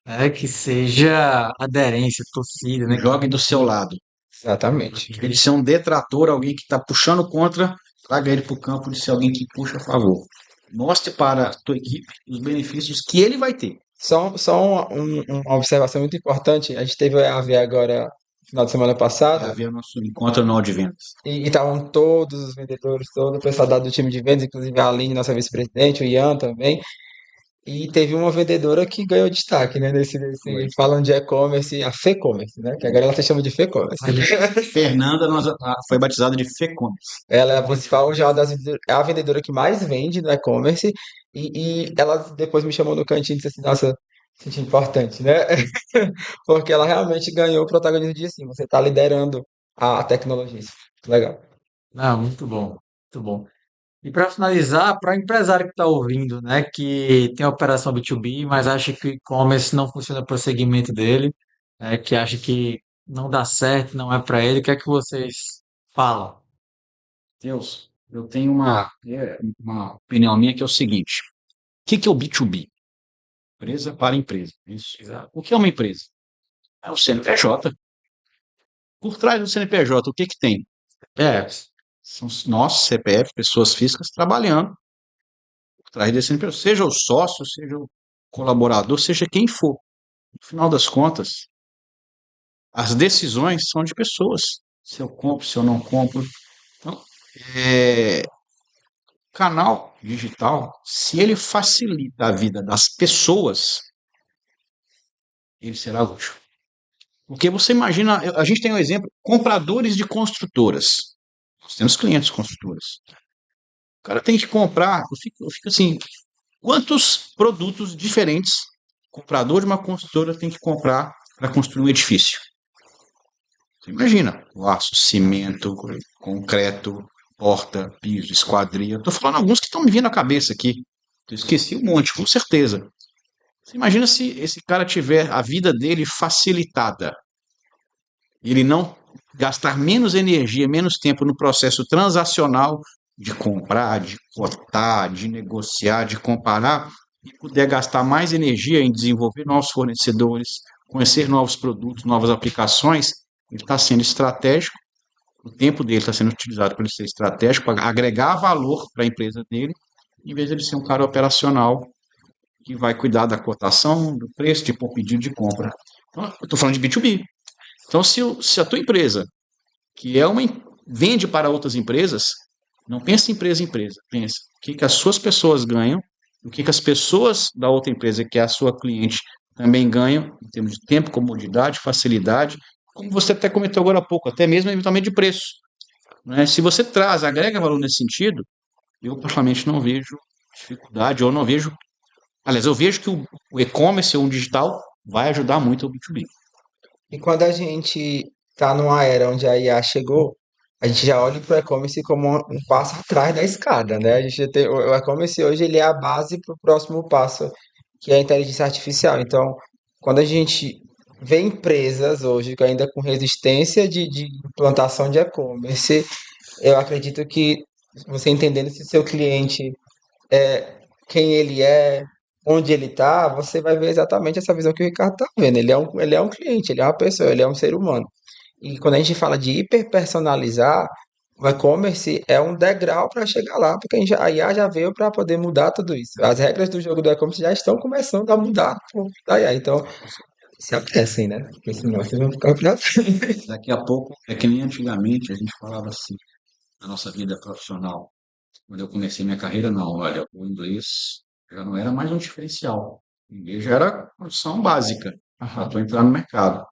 né, que seja aderência, torcida, né? Jogue do seu lado. Exatamente. Em vez de ser um detrator, alguém que está puxando contra, traga ele para o campo de ser alguém que puxa a favor. Mostre para a tua equipe os benefícios que ele vai ter. Só uma observação muito importante. A gente teve a AV agora no final de semana Vai passado haver o nosso encontro anual de vendas. e estavam todos os vendedores, todo o pessoal do time de vendas, inclusive a Aline, nossa vice-presidente, o Ian também. E teve uma vendedora que ganhou destaque, né? Foi. Falando de e-commerce, a Fê-commerce, né? Que agora ela se chama de Fê-commerce. Fernanda foi batizada de Fecommerce. Ela é a principal já é a vendedora que mais vende no e-commerce e ela depois me chamou no cantinho e disse assim, nossa, senti importante, né? Porque ela realmente ganhou o protagonismo de assim, você está liderando a tecnologia. Isso. Legal. Não, muito bom, muito bom. E para finalizar, para o empresário que está ouvindo, né, que tem operação B2B, mas acha que o e-commerce não funciona para o segmento dele, que acha que não dá certo, não é para ele, o que é que vocês falam? Deus, eu tenho uma opinião minha que é o seguinte: o que é o B2B? Empresa para empresa. Isso. Exato. O que é uma empresa? É o CNPJ. Por trás do CNPJ, o que tem? É, São nós, CPF, pessoas físicas, trabalhando por trás desse CNPJ. Seja o sócio, seja o colaborador, seja quem for. No final das contas, as decisões são de pessoas. Se eu compro, se eu não compro. Então, canal digital, se ele facilita a vida das pessoas, ele será útil. Porque você imagina, a gente tem um exemplo, compradores de construtoras. Nós temos clientes construtoras. O cara tem que comprar, eu fico assim, quantos produtos diferentes o comprador de uma construtora tem que comprar para construir um edifício? Você imagina, aço, cimento, concreto, porta, piso, esquadria. Estou falando alguns que estão me vindo à cabeça aqui. Eu esqueci um monte, com certeza. Você imagina se esse cara tiver a vida dele facilitada. Ele não gastar menos energia, menos tempo no processo transacional de comprar, de cotar, de negociar, de comparar, e puder gastar mais energia em desenvolver novos fornecedores, conhecer novos produtos, novas aplicações, ele está sendo estratégico o tempo dele está sendo utilizado para ele ser estratégico, para agregar valor para a empresa dele, em vez de ele ser um cara operacional que vai cuidar da cotação, do preço, de pôr pedido de compra. Então, eu estou falando de B2B. Então, se a tua empresa, que é vende para outras empresas, não pensa empresa em empresa, pensa o que as suas pessoas ganham, o que as pessoas da outra empresa, que é a sua cliente, também ganham, em termos de tempo, comodidade, facilidade, como você até comentou agora há pouco, até mesmo eventualmente de preço. Né? Se você agrega valor nesse sentido, eu particularmente não vejo dificuldade, ou não vejo. Aliás, eu vejo que o e-commerce ou o digital vai ajudar muito o B2B. E quando a gente está numa era onde a IA chegou, a gente já olha para o e-commerce como um passo atrás da escada, né? A gente já tem, o e-commerce hoje ele é a base para o próximo passo, que é a inteligência artificial. Então, quando a gente vê empresas hoje que ainda com resistência de implantação de e-commerce, eu acredito que você entendendo se seu cliente quem ele é, onde ele está, você vai ver exatamente essa visão que o Ricardo está vendo. Ele é um cliente, ele é uma pessoa, ele é um ser humano. E quando a gente fala de hiperpersonalizar, o e-commerce é um degrau para chegar lá, porque a IA já veio para poder mudar tudo isso. As regras do jogo do e-commerce já estão começando a mudar da IA. Então, se apressem, né? Porque senão vocês vão ficar para frente. Daqui a pouco, é que nem antigamente a gente falava assim, na nossa vida profissional. Quando eu comecei minha carreira, não, olha, o inglês já não era mais um diferencial. O inglês já era condição básica para entrar no mercado.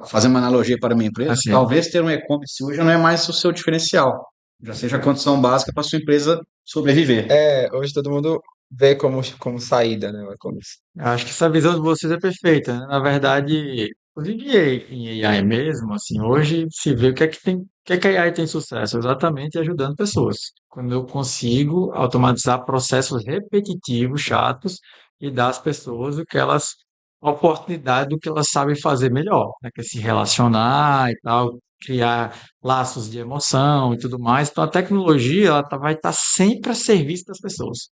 Fazendo uma analogia para a minha empresa, Assim, talvez ter um e-commerce hoje não é mais o seu diferencial, já seja a condição básica para a sua empresa sobreviver. Hoje todo mundo vê como saída, né? O e-commerce. eu acho que essa visão de vocês é perfeita, né? Na verdade, inclusive em AI mesmo, assim, hoje se vê o que é que tem, o que é que a AI tem sucesso, exatamente ajudando pessoas. Quando eu consigo automatizar processos repetitivos, chatos, e dar às pessoas o que elas, a oportunidade do que elas sabem fazer melhor, né? Que é se relacionar e tal, criar laços de emoção e tudo mais. Então a tecnologia, vai estar sempre a serviço das pessoas.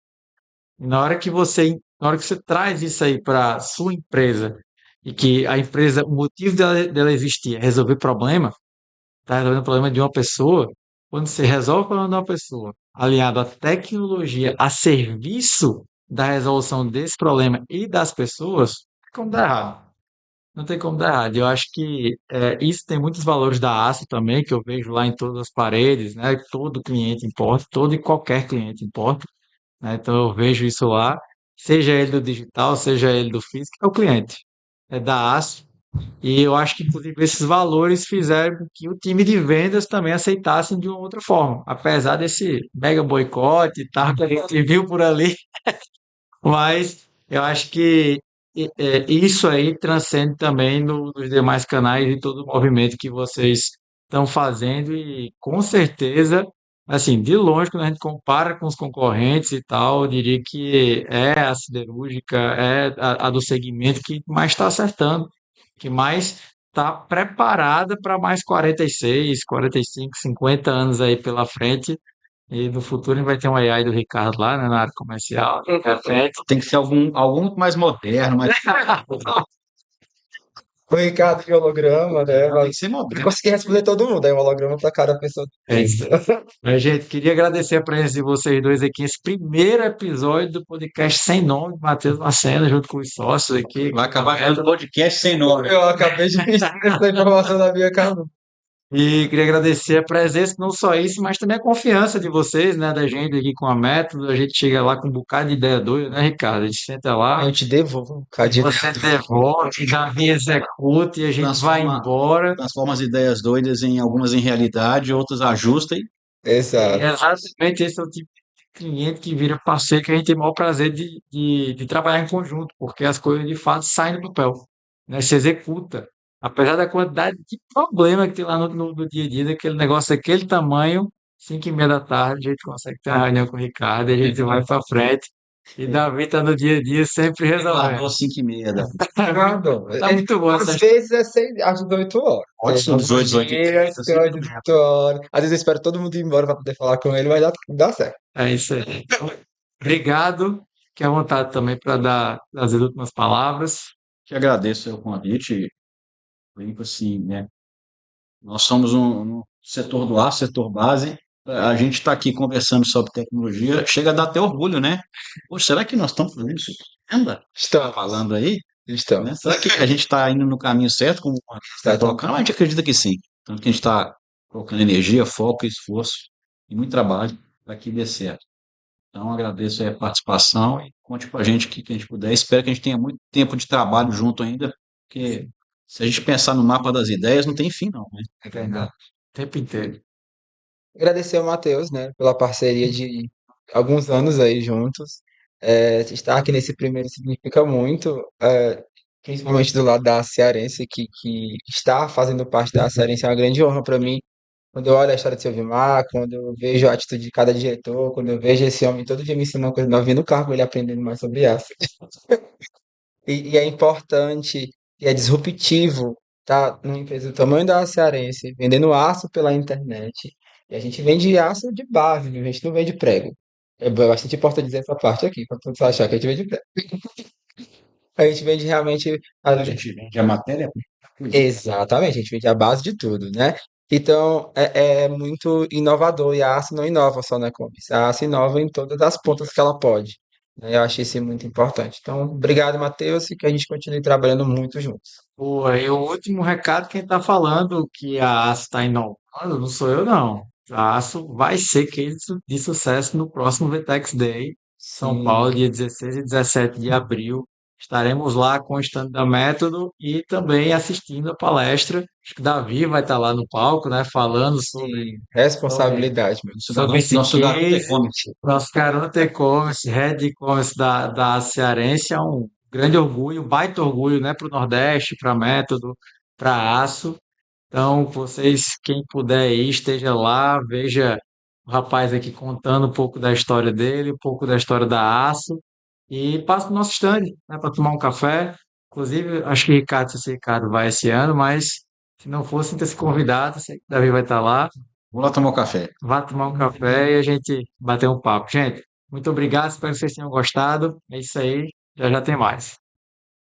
E na hora que você traz isso aí para sua empresa e que a empresa, o motivo dela existir é resolver problema, tá resolvendo o problema de uma pessoa, quando você resolve o problema de uma pessoa, alinhado à tecnologia a serviço da resolução desse problema e das pessoas, não tem como dar errado. Não tem como dar errado. Eu acho que isso tem muitos valores da ASO também, que eu vejo lá em todas as paredes, né? Todo cliente importa, todo e qualquer cliente importa, né? Então eu vejo isso lá, seja ele do digital, seja ele do físico, é o cliente, é da aço. E eu acho que, inclusive, esses valores fizeram com que o time de vendas também aceitassem de uma outra forma, apesar desse mega boicote e tal que a gente viu por ali, mas eu acho que isso aí transcende também nos demais canais e todo o movimento que vocês estão fazendo e com certeza, assim, de longe, quando a gente compara com os concorrentes e tal, eu diria que é a siderúrgica, é a do segmento que mais está acertando, que mais está preparada para mais 46, 45, 50 anos aí pela frente e no futuro a gente vai ter um AI do Ricardo lá, né, na área comercial, de repente. Tem que ser algum muito mais moderno, mais O Ricardo de holograma, né? tem que ser Eu moderno. consegui responder todo mundo, aí um holograma para cada pessoa. É isso. Mas, gente, queria agradecer a presença de vocês dois aqui, esse primeiro episódio do podcast Sem Nome, Matheus Macena, junto com os sócios aqui. Vai acabar com o podcast sem nome. Eu acabei de receber essa informação da minha casa. E queria agradecer a presença, não só isso, mas também a confiança de vocês, né, da gente aqui com a Método. A gente chega lá com um bocado de ideia doida, né, Ricardo? A gente senta lá, Eu te devolvo um bocadinho. você devolve, Davi executa e a gente vai embora. Transforma as ideias doidas em algumas em realidade, outras ajusta e Exato. Exatamente, esse é o tipo de cliente que vira parceiro que a gente tem o maior prazer de trabalhar em conjunto, porque as coisas de fato saem do papel, né? Se executa. Apesar da quantidade de problema que tem lá no dia a dia, daquele negócio daquele tamanho, 5h30 da tarde, a gente consegue ter uma reunião com o Ricardo, e a gente vai para frente. E Davi está no dia a dia sempre resolvendo. guardou 5h30 da Tá muito bom Às essa vezes é às 18 horas. Ótimo, 18, 18. Dias, que é às 18 horas. Às vezes eu espero todo mundo ir embora para poder falar com ele, mas dá certo. É isso aí. Obrigado. Fique à vontade também para dar as últimas palavras. Que agradeço o convite, Limpo, assim, né? Nós somos setor do aço, setor base. A gente está aqui conversando sobre tecnologia, chega a dar até orgulho, né? Poxa, será que nós estamos fazendo isso ainda? Está Estamos, falando aí, né? estamos. Será que a gente está indo no caminho certo, como está Exatamente. colocando? A gente acredita que sim. Tanto que a gente está colocando energia, foco, esforço e muito trabalho para que dê certo. Então, agradeço aí a participação e conte com a gente o que a gente puder. Espero que a gente tenha muito tempo de trabalho junto ainda, porque se a gente pensar no mapa das ideias, não tem fim, não, né? É verdade. O tempo inteiro. Agradecer ao Matheus, né, pela parceria de alguns anos aí juntos. Estar aqui nesse primeiro significa muito, principalmente do lado da Cearense, que está fazendo parte da Cearense é uma grande honra para mim. Quando eu olho a história de seu Vimar, quando eu vejo a atitude de cada diretor, quando eu vejo esse homem todo dia me ensinando uma coisa nova, vindo no carro, ele aprendendo mais sobre aço. E é importante e é disruptivo tá numa empresa do tamanho da Cearense, vendendo aço pela internet. E a gente vende aço de base, viu? A gente não vende prego. É bastante importante dizer essa parte aqui, para todos achar que a gente vende prego. A gente vende realmente. A gente vende a matéria. Exatamente, a gente vende a base de tudo, né? Então, é muito inovador e a aço não inova só na e-commerce, a aço inova em todas as pontas que ela pode, né? Eu achei isso muito importante. Então, obrigado, Matheus, e que a gente continue trabalhando muito juntos. Pô, aí o último recado, quem está falando que a ASO está inovando, não sou eu, não. A ASO vai ser case de sucesso no próximo VTEX Day, São Paulo, Sim, dia 16 e 17 de abril. Estaremos lá com o stand da Método e também assistindo a palestra. Acho que o Davi vai estar lá no palco, né, falando sim, sobre, responsabilidade, meu. sobre esse Nosso garoto case. e-commerce. Nosso garoto e-commerce, head e-commerce da Cearense é um grande orgulho, um baita orgulho, né, para o Nordeste, para Método, para Aço. Então, vocês, quem puder ir, esteja lá, veja o rapaz aqui contando um pouco da história dele, um pouco da história da Aço, e passa no nosso stand, né, para tomar um café. Inclusive, acho que Ricardo, se esse Ricardo vai esse ano, mas se não for, sinta-se convidado, sei que o Davi vai estar lá. Vou lá tomar um café. Vá tomar um café e a gente bater um papo. Gente, muito obrigado, espero que vocês tenham gostado. É isso aí, já já tem mais.